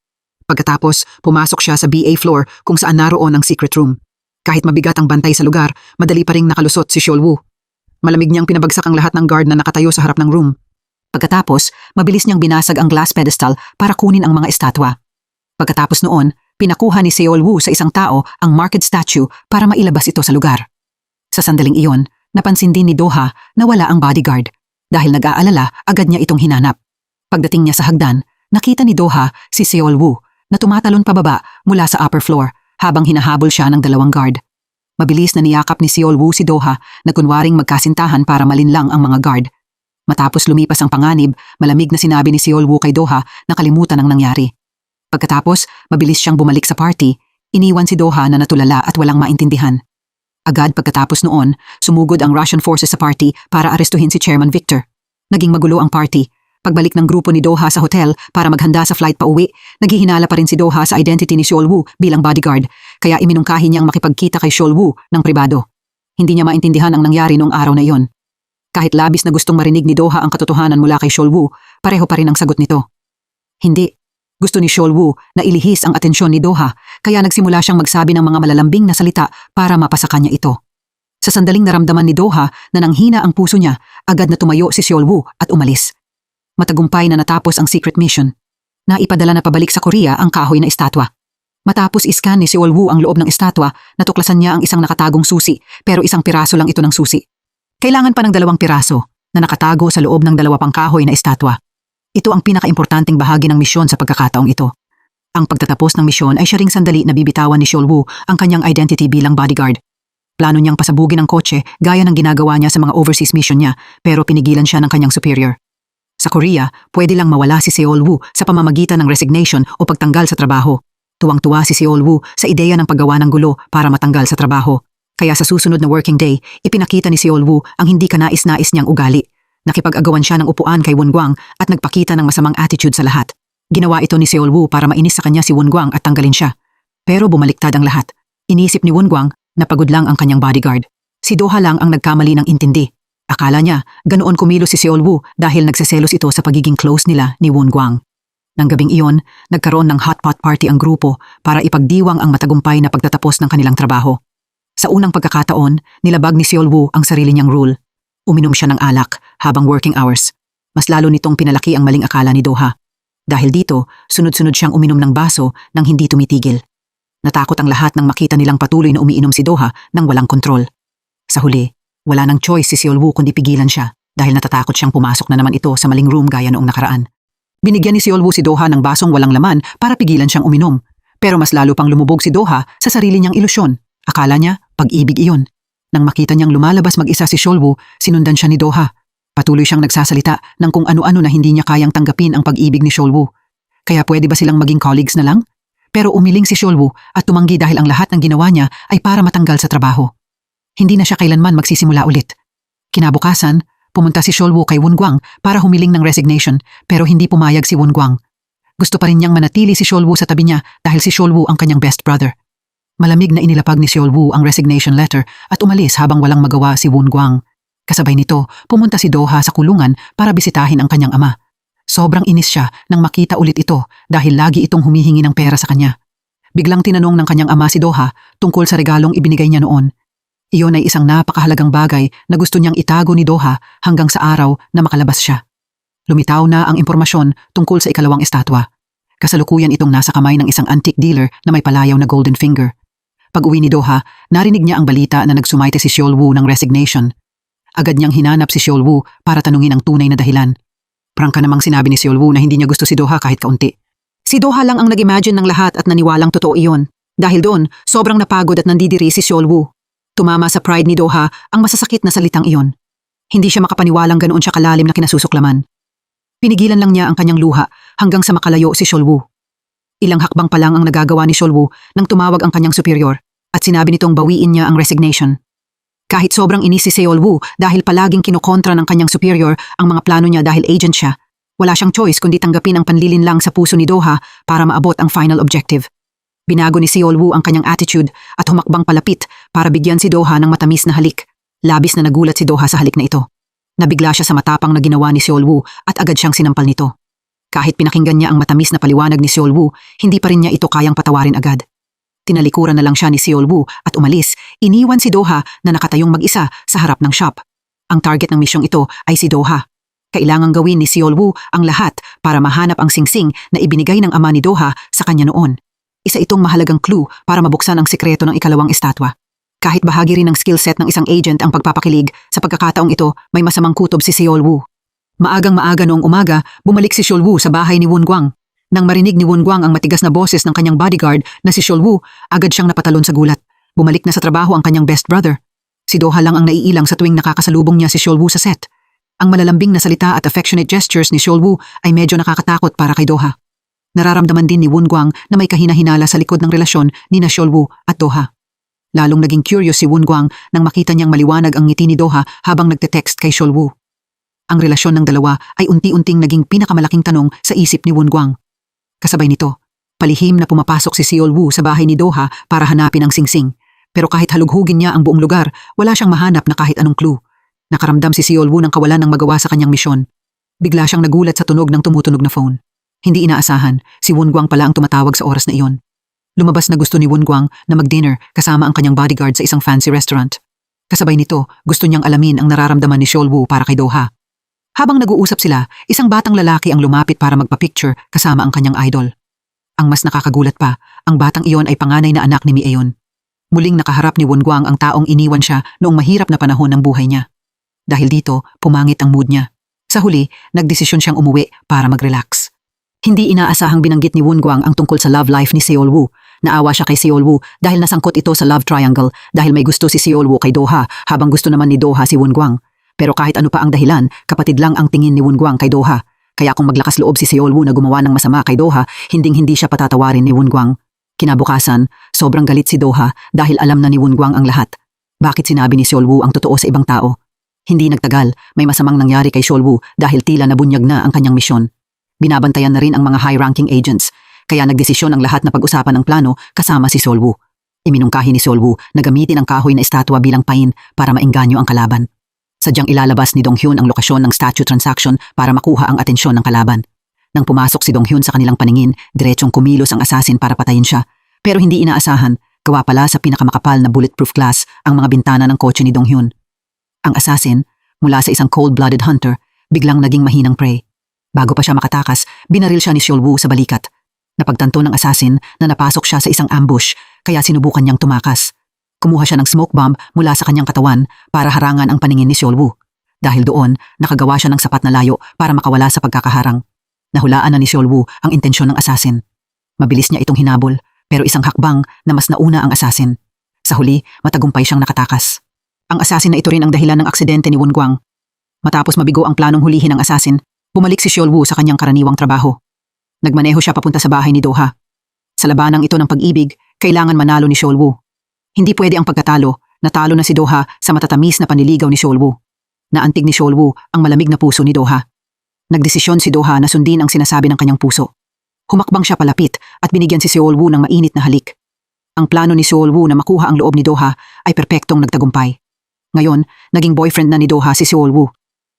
Pagkatapos, pumasok siya sa BA floor kung saan naroon ang secret room. Kahit mabigat ang bantay sa lugar, madali pa ring nakalusot si Seolwoo. Malamig niyang pinabagsak ang lahat ng guard na nakatayo sa harap ng room. Pagkatapos, mabilis niyang binasag ang glass pedestal para kunin ang mga estatwa. Pagkatapos noon, pinakuha ni Seolwoo sa isang tao ang marked statue para mailabas ito sa lugar. Sa sandaling iyon, napansin din ni Doha na wala ang bodyguard. Dahil nag-aalala, agad niya itong hinanap. Pagdating niya sa hagdan, nakita ni Doha si Seolwoo na tumatalon pababa mula sa upper floor habang hinahabol siya ng 2 guard. Mabilis na niyakap ni Seolwoo si Doha na kunwaring magkasintahan para malinlang ang mga guard. Matapos lumipas ang panganib, malamig na sinabi ni Seolwoo kay Doha na kalimutan ang nangyari. Pagkatapos, mabilis siyang bumalik sa party, iniwan si Doha na natulala at walang maintindihan. Agad pagkatapos noon, sumugod ang Russian forces sa party para arestuhin si Chairman Victor. Naging magulo ang party. Pagbalik ng grupo ni Doha sa hotel para maghanda sa flight pauwi, naghihinala pa rin si Doha sa identity ni Seolwoo bilang bodyguard, kaya iminungkahi niyang makipagkita kay Seolwoo ng pribado. Hindi niya maintindihan ang nangyari noong araw na iyon. Kahit labis na gustong marinig ni Doha ang katotohanan mula kay Seolwoo, pareho pa rin ang sagot nito. Hindi. Gusto ni Seolwoo na ilihis ang atensyon ni Doha, kaya nagsimula siyang magsabi ng mga malalambing na salita para mapasa kanya ito. Sa sandaling naramdaman ni Doha na nanghina ang puso niya, agad na tumayo si Seolwoo at umalis. Matagumpay na natapos ang secret mission. Naipadala na pabalik sa Korea ang kahoy na estatwa. Matapos iskan ni Seolwoo ang loob ng estatwa, natuklasan niya ang isang nakatagong susi, pero isang piraso lang ito ng susi. Kailangan pa ng 2 piraso na nakatago sa loob ng 2 pang kahoy na estatwa. Ito ang pinakaimportanteng bahagi ng misyon sa pagkakataong ito. Ang pagtatapos ng misyon ay siya ring sandali na bibitawan ni Seolwoo ang kanyang identity bilang bodyguard. Plano niyang pasabugin ang kotse gaya ng ginagawa niya sa mga overseas mission niya, pero pinigilan siya ng kanyang superior. Sa Korea, pwede lang mawala si Seolwoo sa pamamagitan ng resignation o pagtanggal sa trabaho. Tuwang-tuwa si Seolwoo sa ideya ng paggawa ng gulo para matanggal sa trabaho. Kaya sa susunod na working day, ipinakita ni Seolwoo ang hindi kanais-nais niyang ugali. Nakipag-agawan siya ng upuan kay Won-gwang at nagpakita ng masamang attitude sa lahat. Ginawa ito ni Seolwoo para mainis sa kanya si Won-gwang at tanggalin siya. Pero bumaliktad ang lahat. Inisip ni Won-gwang na pagod lang ang kanyang bodyguard. Si Doha lang ang nagkamali ng intindi. Akala niya, ganoon kumilos si Seolwoo dahil nagseselos ito sa pagiging close nila ni Won-gwang. Nang gabing iyon, nagkaroon ng hot pot party ang grupo para ipagdiwang ang matagumpay na pagtatapos ng kanilang trabaho. Sa unang pagkakataon, nilabag ni Seolwoo ang sarili niyang rule. Uminom siya ng alak habang working hours. Mas lalo nitong pinalaki ang maling akala ni Doha. Dahil dito, sunod-sunod siyang uminom ng baso nang hindi tumitigil. Natakot ang lahat nang makita nilang patuloy na umiinom si Doha nang walang kontrol. Sa huli, wala nang choice si Seolwoo kundi pigilan siya dahil natatakot siyang pumasok na naman ito sa maling room gaya noong nakaraan. Binigyan ni Seolwoo si Doha ng basong walang laman para pigilan siyang uminom. Pero mas lalo pang lumubog si Doha sa sarili niyang ilusyon. Akala niya, pag-ibig iyon. Nang makita niyang lumalabas mag-isa si Seolwoo, sinundan siya ni Doha. Patuloy siyang nagsasalita ng kung ano-ano na hindi niya kayang tanggapin ang pag-ibig ni Seolwoo. Kaya pwede ba silang maging colleagues na lang? Pero umiling si Seolwoo at tumanggi dahil ang lahat ng ginawa niya ay para matanggal sa trabaho. Hindi na siya kailanman magsisimula ulit. Kinabukasan, pumunta si Seolwoo kay Won-gwang para humiling ng resignation pero hindi pumayag si Won-gwang. Gusto pa rin niyang manatili si Seolwoo sa tabi niya dahil si Seolwoo ang kanyang best brother. Malamig na inilapag ni Seolwoo ang resignation letter at umalis habang walang magawa si Won-gwang. Kasabay nito, pumunta si Doha sa kulungan para bisitahin ang kanyang ama. Sobrang inis siya nang makita ulit ito dahil lagi itong humihingi ng pera sa kanya. Biglang tinanong ng kanyang ama si Doha tungkol sa regalong ibinigay niya noon. Iyon ay isang napakahalagang bagay na gusto niyang itago ni Doha hanggang sa araw na makalabas siya. Lumitaw na ang impormasyon tungkol sa ikalawang estatwa. Kasalukuyan itong nasa kamay ng isang antique dealer na may palayaw na golden finger. Pag-uwi ni Doha, narinig niya ang balita na nagsumaite si Seolwoo ng resignation. Agad niyang hinanap si Seolwoo para tanungin ang tunay na dahilan. Prangka namang sinabi ni Seolwoo na hindi niya gusto si Doha kahit kaunti. Si Doha lang ang nag-imagine ng lahat at naniwalang totoo iyon. Dahil doon, sobrang napagod at nandidiri si Seolwoo. Tumama sa pride ni Doha ang masasakit na salitang iyon. Hindi siya makapaniwalang ganoon siya kalalim na kinasusuklaman. Pinigilan lang niya ang kanyang luha hanggang sa makalayo si Seolwoo. Ilang hakbang pa lang ang nagagawa ni Seolwoo nang tumawag ang kanyang superior at sinabi nitong bawiin niya ang resignation. Kahit sobrang inis si Seolwoo dahil palaging kinokontra ng kanyang superior ang mga plano niya dahil agent siya, wala siyang choice kundi tanggapin ang panlilinlang sa puso ni Doha para maabot ang final objective. Binago ni Seol Woo ang kanyang attitude at humakbang palapit para bigyan si Doha ng matamis na halik. Labis na nagulat si Doha sa halik na ito. Nabigla siya sa matapang na ginawa ni Seol Woo at agad siyang sinampal nito. Kahit pinakinggan niya ang matamis na paliwanag ni Seol Woo, hindi pa rin niya ito kayang patawarin agad. Tinalikuran na lang siya ni Seol Woo at umalis, iniwan si Doha na nakatayong mag-isa sa harap ng shop. Ang target ng misyong ito ay si Doha. Kailangang gawin ni Seol Woo ang lahat para mahanap ang singsing na ibinigay ng ama ni Doha sa kanya noon. Isa itong mahalagang clue para mabuksan ang sikreto ng ikalawang estatwa. Kahit bahagi rin ng skill set ng isang agent ang pagpapakilig, sa pagkakataong ito may masamang kutob si Seol Woo. Maagang-maaga noong umaga, bumalik si Seol Woo sa bahay ni Woon Gwang. Nang marinig ni Woon Gwang ang matigas na boses ng kanyang bodyguard na si Seol Woo, agad siyang napatalon sa gulat. Bumalik na sa trabaho ang kanyang best brother. Si Doha lang ang naiilang sa tuwing nakakasalubong niya si Seol Woo sa set. Ang malalambing na salita at affectionate gestures ni Seol Woo ay medyo nakakatakot para kay Doha. Nararamdaman din ni Woon Gwang na may kahina-hinala sa likod ng relasyon ni Seol Woo at Doha. Lalong naging curious si Woon Gwang nang makita niyang maliwanag ang ngiti ni Doha habang nagte-text kay Seol Woo. Ang relasyon ng dalawa ay unti-unting naging pinakamalaking tanong sa isip ni Woon Gwang. Kasabay nito, palihim na pumapasok si Seol Woo sa bahay ni Doha para hanapin ang singsing. Pero kahit halughugin niya ang buong lugar, wala siyang mahanap na kahit anong clue. Nakaramdam si Seol Woo ng kawalan ng magawa sa kanyang misyon. Bigla siyang nagulat sa tunog ng tumutunog na phone. Hindi inaasahan, si Woon Gwang pala ang tumatawag sa oras na iyon. Lumabas na gusto ni Woon Gwang na mag-dinner kasama ang kanyang bodyguard sa isang fancy restaurant. Kasabay nito, gusto niyang alamin ang nararamdaman ni Seol Woo para kay Doha. Habang nag-uusap sila, isang batang lalaki ang lumapit para magpa-picture kasama ang kanyang idol. Ang mas nakakagulat pa, ang batang iyon ay panganay na anak ni Miayon. Muling nakaharap ni Woon Gwang ang taong iniwan siya noong mahirap na panahon ng buhay niya. Dahil dito, pumangit ang mood niya. Sa huli, nagdesisyon siyang umuwi para mag-relax. Hindi inaasahang binanggit ni Woon Gwang ang tungkol sa love life ni Seol Woo. Naawa siya kay Seol Woo dahil nasangkot ito sa love triangle dahil may gusto si Seol Woo kay Doha habang gusto naman ni Doha si Woon Gwang. Pero kahit ano pa ang dahilan, kapatid lang ang tingin ni Woon Gwang kay Doha. Kaya kung maglakas loob si Seol Woo na gumawa ng masama kay Doha, hinding-hindi siya patatawarin ni Woon Gwang. Kinabukasan, sobrang galit si Doha dahil alam na ni Woon Gwang ang lahat. Bakit sinabi ni Seol Woo ang totoo sa ibang tao? Hindi nagtagal, may masamang nangyari kay Seol Woo dahil tila nabunyag na ang kanyang misyon. Binabantayan na rin ang mga high-ranking agents, kaya nagdesisyon ang lahat na pag-usapan ng plano kasama si Seol Woo. Iminungkahi ni Seol Woo na gamitin ang kahoy na estatwa bilang pain para maengganyo ang kalaban. Sadyang ilalabas ni Dong Hyun ang lokasyon ng statue transaction para makuha ang atensyon ng kalaban. Nang pumasok si Dong Hyun sa kanilang paningin, diretsong kumilos ang assassin para patayin siya. Pero hindi inaasahan, gawa pala sa pinakamakapal na bulletproof glass ang mga bintana ng kotse ni Dong Hyun. Ang assassin, mula sa isang cold-blooded hunter, biglang naging mahinang prey. Bago pa siya makatakas, binaril siya ni Seol Woo sa balikat. Napagtanto ng assassin na napasok siya sa isang ambush, kaya sinubukan niyang tumakas. Kumuha siya ng smoke bomb mula sa kanyang katawan para harangan ang paningin ni Seol Woo. Dahil doon, nakagawa siya ng sapat na layo para makawala sa pagkakaharang. Nahulaan na ni Seol Woo ang intensyon ng assassin. Mabilis niya itong hinabol, pero isang hakbang na mas nauna ang assassin. Sa huli, matagumpay siyang nakatakas. Ang assassin na ito rin ang dahilan ng aksidente ni Woon Gwang. Matapos mabigo ang planong hulihin ng assassin, bumalik si Seol Woo sa kanyang karaniwang trabaho. Nagmaneho siya papunta sa bahay ni Doha. Sa labanang ito ng pag-ibig, kailangan manalo ni Seol Woo. Hindi pwede ang pagkatalo, natalo na si Doha sa matatamis na panliligaw ni Seol Woo. Naantig ni Seol Woo ang malamig na puso ni Doha. Nagdesisyon si Doha na sundin ang sinasabi ng kanyang puso. Humakbang siya palapit at binigyan si Seol Woo ng mainit na halik. Ang plano ni Seol Woo na makuha ang loob ni Doha ay perpektong nagtagumpay. Ngayon, naging boyfriend na ni Doha si Seol Woo.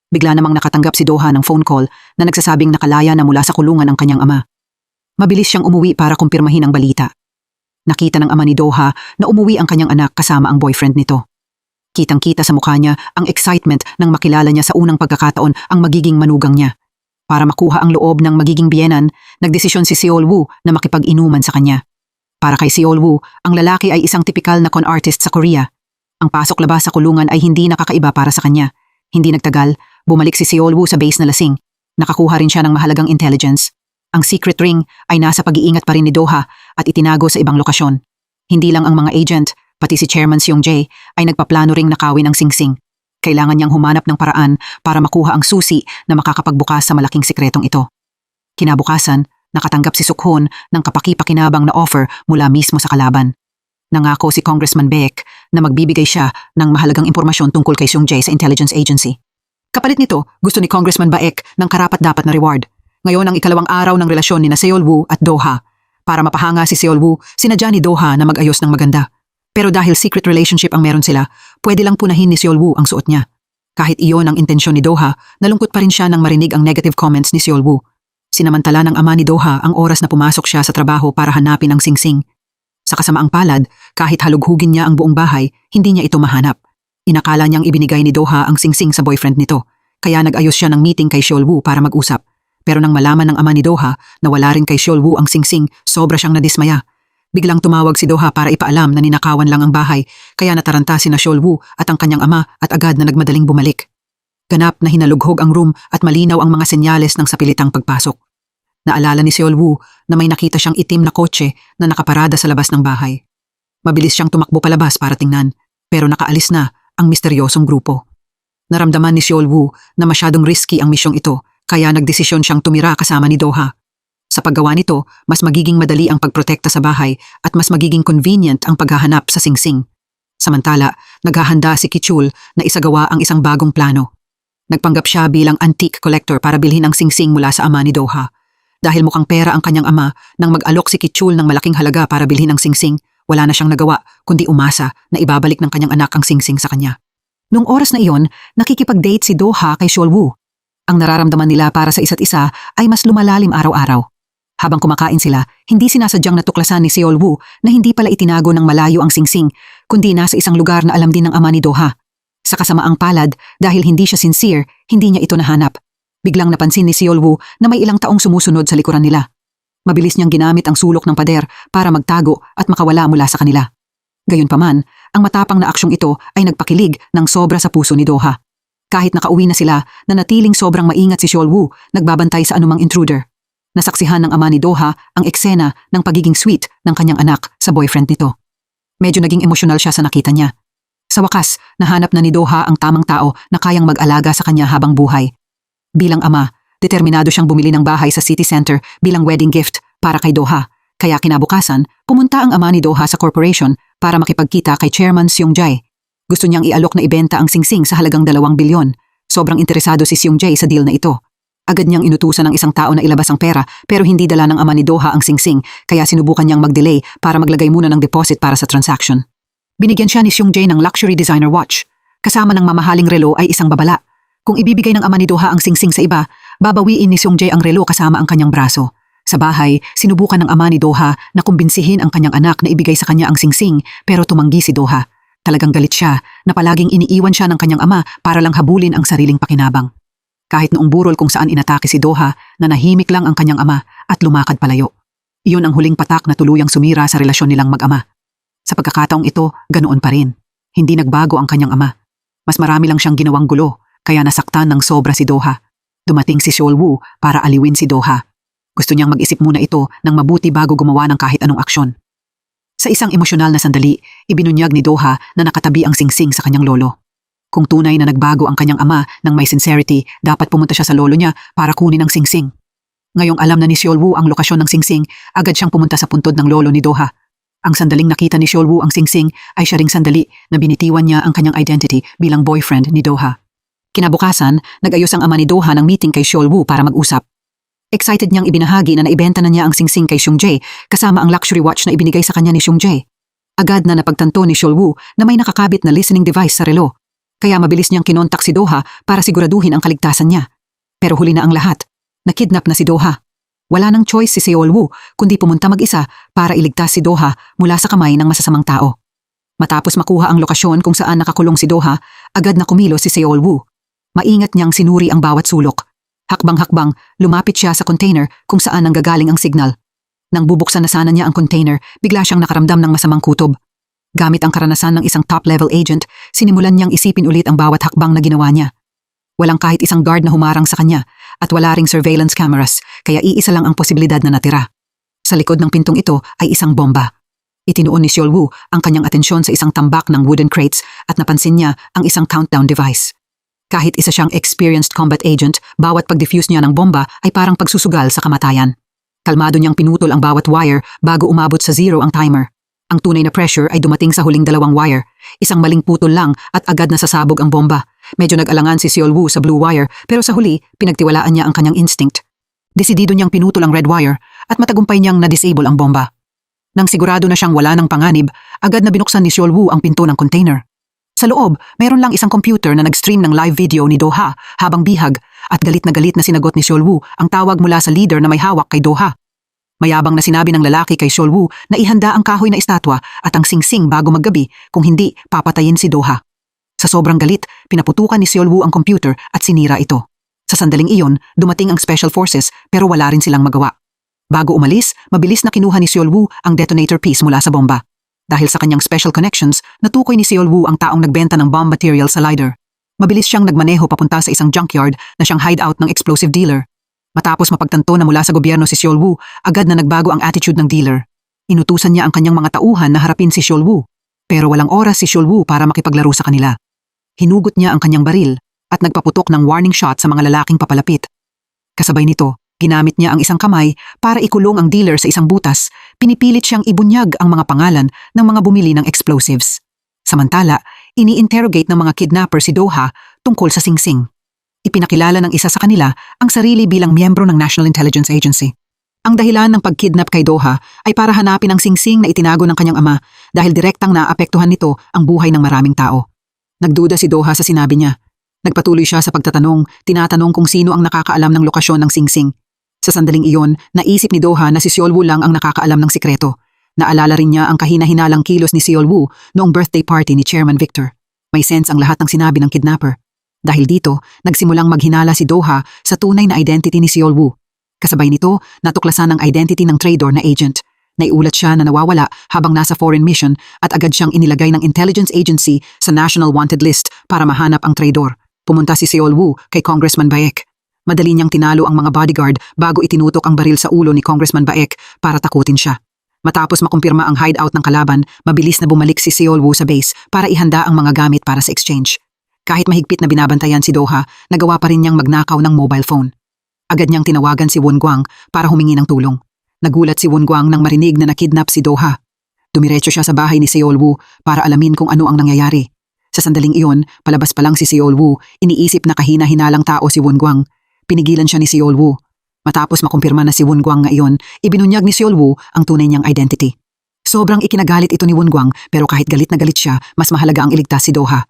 Bigla namang nakatanggap si Doha ng phone call na nagsasabing nakalaya na mula sa kulungan ang kanyang ama. Mabilis siyang umuwi para kumpirmahin ang balita. Nakita ng ama ni Doha na umuwi ang kanyang anak kasama ang boyfriend nito. Kitang-kita sa mukha niya ang excitement nang makilala niya sa unang pagkakataon ang magiging manugang niya. Para makuha ang loob ng magiging biyenan, nagdesisyon si Seol Woo na makipag-inuman sa kanya. Para kay Seol Woo, ang lalaki ay isang tipikal na con artist sa Korea. Ang pasok-labas sa kulungan ay hindi nakakaiba para sa kanya. Hindi nagtagal, bumalik si Seol Woo sa base na lasing. Nakakuha rin siya ng mahalagang intelligence. Ang secret ring ay nasa pag-iingat pa rin ni Doha at itinago sa ibang lokasyon. Hindi lang ang mga agent, pati si Chairman Seong Jae ay nagpaplano ring nakawin ang singsing. Kailangan niyang humanap ng paraan para makuha ang susi na makakapagbukas sa malaking sikretong ito. Kinabukasan, nakatanggap si Sukhoon ng kapaki-pakinabang na offer mula mismo sa kalaban. Nangako si Congressman Baek na magbibigay siya ng mahalagang impormasyon tungkol kay Seong Jae sa intelligence agency. Kapalit nito, gusto ni Congressman Baek ng karapat-dapat na reward. Ngayon ang ikalawang araw ng relasyon ni Seol Woo at Doha. Para mapahanga si Seol Woo, sinadya ni Doha na mag-ayos ng maganda. Pero dahil secret relationship ang meron sila, pwede lang punahin ni Seol Woo ang suot niya. Kahit iyon ang intensyon ni Doha, nalungkot pa rin siya nang marinig ang negative comments ni Seol Woo. Sinamantala ng ama ni Doha ang oras na pumasok siya sa trabaho para hanapin ang singsing. Sa kasamaang palad, kahit halughugin niya ang buong bahay, hindi niya ito mahanap. Inakala niyang ibinigay ni Doha ang singsing sa boyfriend nito, kaya nag-ayos siya ng meeting kay Seol Woo para mag-usap. Pero nang malaman ng ama ni Doha na wala rin kay Seol Woo ang singsing, sobra siyang nadismaya. Biglang tumawag si Doha para ipaalam na ninakawan lang ang bahay, kaya nataranta si Seol Woo at ang kanyang ama at agad na nagmadaling bumalik. Ganap na hinalughog ang room at malinaw ang mga senyales ng sapilitang pagpasok. Naalala ni Seol Woo na may nakita siyang itim na kotse na nakaparada sa labas ng bahay. Mabilis siyang tumakbo palabas para tingnan, pero nakaalis na ang misteryosong grupo. Naramdaman ni Seol Woo na masyadong risky ang misyong ito, kaya nagdesisyon siyang tumira kasama ni Doha. Sa paggawa nito, mas magiging madali ang pagprotekta sa bahay at mas magiging convenient ang paghahanap sa singsing. Samantala, naghahanda si Kichul na isagawa ang isang bagong plano. Nagpanggap siya bilang antique collector para bilhin ang singsing mula sa ama ni Doha. Dahil mukhang pera ang kanyang ama, nang mag-alok si Kichul ng malaking halaga para bilhin ang singsing, wala na siyang nagawa kundi umasa na ibabalik ng kanyang anak ang singsing sa kanya. Noong oras na iyon, nakikipag-date si Doha kay Seol Woo. Ang nararamdaman nila para sa isa't isa ay mas lumalalim araw-araw. Habang kumakain sila, hindi sinasadyang natuklasan ni Seol Woo na hindi pala itinago ng malayo ang singsing, kundi nasa isang lugar na alam din ng ama ni Doha. Sa kasamaang palad, dahil hindi siya sincere, hindi niya ito nahanap. Biglang napansin ni Seol Woo na may ilang taong sumusunod sa likuran nila. Mabilis niyang ginamit ang sulok ng pader para magtago at makawala mula sa kanila. Gayunpaman, ang matapang na aksyong ito ay nagpakilig ng sobra sa puso ni Doha. Kahit nakauwi na sila, nanatiling sobrang maingat si Seol Woo, nagbabantay sa anumang intruder. Nasaksihan ng ama ni Doha ang eksena ng pagiging sweet ng kanyang anak sa boyfriend nito. Medyo naging emosyonal siya sa nakita niya. Sa wakas, nahanap na ni Doha ang tamang tao na kayang mag-alaga sa kanya habang buhay. Bilang ama, determinado siyang bumili ng bahay sa city center bilang wedding gift para kay Doha. Kaya kinabukasan, pumunta ang ama ni Doha sa corporation para makipagkita kay Chairman Seung Jae. Gusto niyang ialok na ibenta ang singsing sa halagang 2 bilyon. Sobrang interesado si Seung Jae sa deal na ito. Agad niyang inutusan ng isang tao na ilabas ang pera pero hindi dala ng ama ni Doha ang singsing kaya sinubukan niyang mag-delay para maglagay muna ng deposit para sa transaction. Binigyan siya ni Seung Jae ng luxury designer watch. Kasama ng mamahaling relo ay isang babala. Kung ibibigay ng ama ni Doha ang singsing sa iba, babawiin ni Seung Jae ang relo kasama ang kanyang braso. Sa bahay, sinubukan ng ama ni Doha na kumbinsihin ang kanyang anak na ibigay sa kanya ang singsing pero tumanggi si Doha. Talagang galit siya na palaging iniiwan siya ng kanyang ama para lang habulin ang sariling pakinabang. Kahit noong burol kung saan inatake si Doha, nanahimik lang ang kanyang ama at lumakad palayo. Iyon ang huling patak na tuluyang sumira sa relasyon nilang mag-ama. Sa pagkakataong ito, ganoon pa rin. Hindi nagbago ang kanyang ama. Mas marami lang siyang ginawang gulo, kaya nasaktan ng sobra si Doha. Dumating si Seol Woo para aliwin si Doha. Gusto niyang mag-isip muna ito ng mabuti bago gumawa ng kahit anong aksyon. Sa isang emosyonal na sandali, ibinunyag ni Doha na nakatabi ang singsing sa kanyang lolo. Kung tunay na nagbago ang kanyang ama ng may sincerity, dapat pumunta siya sa lolo niya para kunin ang singsing. Ngayong alam na ni Seol Woo ang lokasyon ng singsing, agad siyang pumunta sa puntod ng lolo ni Doha. Ang sandaling nakita ni Seol Woo ang singsing ay siya ring sandali na binitiwan niya ang kanyang identity bilang boyfriend ni Doha. Kinabukasan, nag-ayos ang ama ni Doha ng meeting kay Seol Woo para mag-usap. Excited niyang ibinahagi na naibenta na niya ang singsing kay Seung Jae kasama ang luxury watch na ibinigay sa kanya ni Seung Jae. Agad na napagtanto ni Seol Woo na may nakakabit na listening device sa relo. Kaya mabilis niyang kinontak si Doha para siguraduhin ang kaligtasan niya. Pero huli na ang lahat. Nakidnap na si Doha. Wala nang choice si Seol Woo kundi pumunta mag-isa para iligtas si Doha mula sa kamay ng masasamang tao. Matapos makuha ang lokasyon kung saan nakakulong si Doha, agad na kumilos si Seol Woo. Maingat niyang sinuri ang bawat sulok. Hakbang-hakbang, lumapit siya sa container kung saan nanggagaling ang signal. Nang bubuksan na sana niya ang container, bigla siyang nakaramdam ng masamang kutob. Gamit ang karanasan ng isang top-level agent, sinimulan niyang isipin ulit ang bawat hakbang na ginawa niya. Walang kahit isang guard na humarang sa kanya at wala ring surveillance cameras, kaya iisa lang ang posibilidad na natira. Sa likod ng pintong ito ay isang bomba. Itinuon ni Seol Woo ang kanyang atensyon sa isang tambak ng wooden crates at napansin niya ang isang countdown device. Kahit isa siyang experienced combat agent, bawat pag-defuse niya ng bomba ay parang pagsusugal sa kamatayan. Kalmado niyang pinutol ang bawat wire bago umabot sa 0 ang timer. Ang tunay na pressure ay dumating sa huling 2 wire. Isang maling putol lang at agad nasasabog ang bomba. Medyo nag-alangan si Seol Woo sa blue wire pero sa huli, pinagtiwalaan niya ang kanyang instinct. Desidido niyang pinutol ang red wire at matagumpay niyang na-disable ang bomba. Nang sigurado na siyang wala ng panganib, agad na binuksan ni Seol Woo ang pinto ng container. Sa loob, mayroon lang isang computer na nag-stream ng live video ni Do-ha habang bihag at galit na sinagot ni Seol Woo ang tawag mula sa leader na may hawak kay Do-ha. Mayabang na sinabi ng lalaki kay Seol Woo na ihanda ang kahoy na estatwa at ang singsing bago maggabi, kung hindi, papatayin si Do-ha. Sa sobrang galit, pinaputukan ni Seol Woo ang computer at sinira ito. Sa sandaling iyon, dumating ang Special Forces pero wala rin silang magawa. Bago umalis, mabilis na kinuha ni Seol Woo ang detonator piece mula sa bomba. Dahil sa kanyang special connections, natukoy ni Seol Woo ang taong nagbenta ng bomb material sa Lider. Mabilis siyang nagmaneho papunta sa isang junkyard na siyang hideout ng explosive dealer. Matapos mapagtanto na mula sa gobyerno si Seol Woo, agad na nagbago ang attitude ng dealer. Inutusan niya ang kanyang mga tauhan na harapin si Seol Woo. Pero walang oras si Seol Woo para makipaglaro sa kanila. Hinugot niya ang kanyang baril at nagpaputok ng warning shot sa mga lalaking papalapit. Kasabay nito, ginamit niya ang isang kamay para ikulong ang dealer sa isang butas. Pinipilit siyang ibunyag ang mga pangalan ng mga bumili ng explosives. Samantala, ini-interrogate ng mga kidnapper si Do-ha tungkol sa singsing. Ipinakilala ng isa sa kanila ang sarili bilang miyembro ng National Intelligence Agency. Ang dahilan ng pagkidnap kay Do-ha ay para hanapin ang singsing na itinago ng kanyang ama dahil direktang naapektuhan nito ang buhay ng maraming tao. Nagduda si Do-ha sa sinabi niya. Nagpatuloy siya sa pagtatanong, tinatanong kung sino ang nakakaalam ng lokasyon ng singsing. Sa sandaling iyon, naisip ni Do-ha na si Seol Woo lang ang nakakaalam ng sikreto. Naalala rin niya ang kahina-hinalang kilos ni Seol Woo noong birthday party ni Chairman Victor. May sense ang lahat ng sinabi ng kidnapper. Dahil dito, nagsimulang maghinala si Do-ha sa tunay na identity ni Seol Woo. Kasabay nito, natuklasan ang identity ng traitor na agent. Naiulat siya na nawawala habang nasa foreign mission at agad siyang inilagay ng intelligence agency sa national wanted list para mahanap ang traitor. Pumunta si Seol Woo kay Congressman Baek. Madali niyang tinalo ang mga bodyguard bago itinutok ang baril sa ulo ni Congressman Baek para takutin siya. Matapos makumpirma ang hideout ng kalaban, mabilis na bumalik si Seol Woo sa base para ihanda ang mga gamit para sa exchange. Kahit mahigpit na binabantayan si Do-ha, nagawa pa rin niyang magnakaw ng mobile phone. Agad niyang tinawagan si Won Gwang para humingi ng tulong. Nagulat si Won Gwang nang marinig na nakidnap si Do-ha. Dumiretso siya sa bahay ni Seol Woo para alamin kung ano ang nangyayari. Sa sandaling iyon, palabas pa lang si Seol Woo, iniisip na kahina-hinalang tao si Won Gwang. Pinigilan siya ni Seol Woo. Matapos makumpirma na si Won Gwang ngayon, ibinunyag ni Seol Woo ang tunay niyang identity. Sobrang ikinagalit ito ni Won Gwang pero kahit galit na galit siya, mas mahalaga ang iligtas si Do-ha.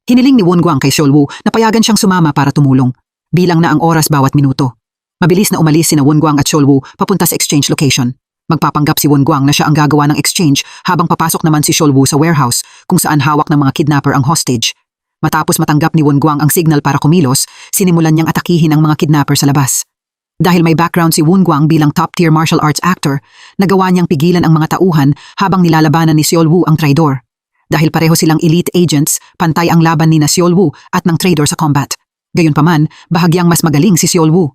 Hiniling ni Won Gwang kay Seol Woo na payagan siyang sumama para tumulong. Bilang na ang oras bawat minuto. Mabilis na umalis sina Won Gwang at Seol Woo papunta sa exchange location. Magpapanggap si Won Gwang na siya ang gagawa ng exchange habang papasok naman si Seol Woo sa warehouse kung saan hawak ng mga kidnapper ang hostage. Matapos matanggap ni Won Gwang ang signal para kumilos, sinimulan niyang atakihin ang mga kidnapper sa labas. Dahil may background si Won Gwang bilang top-tier martial arts actor, nagawa niyang pigilan ang mga tauhan habang nilalabanan ni Seol Woo ang traidor. Dahil pareho silang elite agents, pantay ang laban ni na Seol Woo at ng traidor sa combat. Gayunpaman, bahagyang mas magaling si Seol Woo.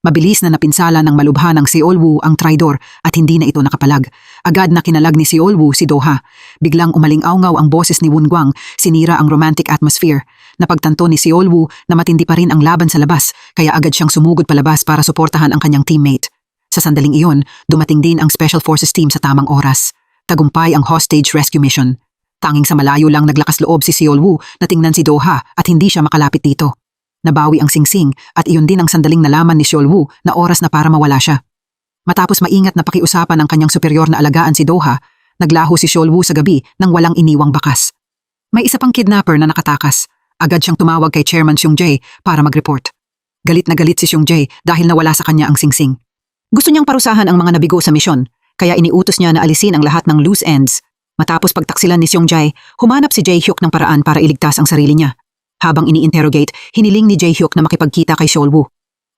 Mabilis na napinsala ng malubha ng Seol Woo ang traidor at hindi na ito nakapalag. Agad na kinalag ni Seol Woo si Do-ha. Biglang umaling-awngaw ang boses ni Won Gwang, sinira ang romantic atmosphere. Napagtanto ni Seol Woo na matindi pa rin ang laban sa labas, kaya agad siyang sumugod palabas para suportahan ang kanyang teammate. Sa sandaling iyon, dumating din ang Special Forces team sa tamang oras. Tagumpay ang hostage rescue mission. Tanging sa malayo lang naglakas loob si Seol Woo na tingnan si Do-ha at hindi siya makalapit dito. Nabawi ang singsing at iyon din ang sandaling nalaman ni Seol Woo na oras na para mawala siya. Matapos maingat na pakiusapan ng kanyang superior na alagaan si Do-ha, naglaho si Seol Woo sa gabi nang walang iniwang bakas. May isa pang kidnapper na nakatakas. Agad siyang tumawag kay Chairman Seung Jae para mag-report. Galit na galit si Seung Jae dahil nawala sa kanya ang singsing. Gusto niyang parusahan ang mga nabigo sa misyon, kaya iniutos niya na alisin ang lahat ng loose ends. Matapos pagtaksilan ni Seung Jae, humanap si Jae-hyuk ng paraan para iligtas ang sarili niya. Habang ini-interrogate, hiniling ni Jae-hyuk na makipagkita kay Seol Woo.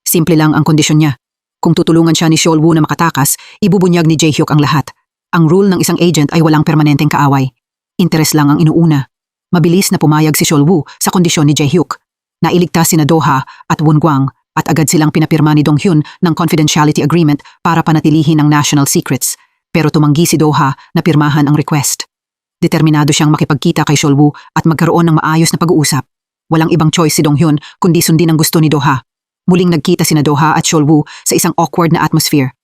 Simple lang ang kondisyon niya. Kung tutulungan siya ni Seol Woo na makatakas, ibubunyag ni Jae-hyuk ang lahat. Ang rule ng isang agent ay walang permanenteng kaaway. Interes lang ang inuuna. Mabilis na pumayag si Seol Woo sa kondisyon ni Jae-hyuk. Nailigtas sina Do-ha at Won Gwang at agad silang pinapirma ni Dong-hyun ng confidentiality agreement para panatilihin ang national secrets. Pero tumanggi si Do-ha na pirmahan ang request. Determinado siyang makipagkita kay Seol Woo at magkaroon ng maayos na pag-uusap. Walang ibang choice si Dong-hyun kundi sundin ang gusto ni Do-ha. Muling nagkita sina Do-ha at Seol Woo sa isang awkward na atmosphere.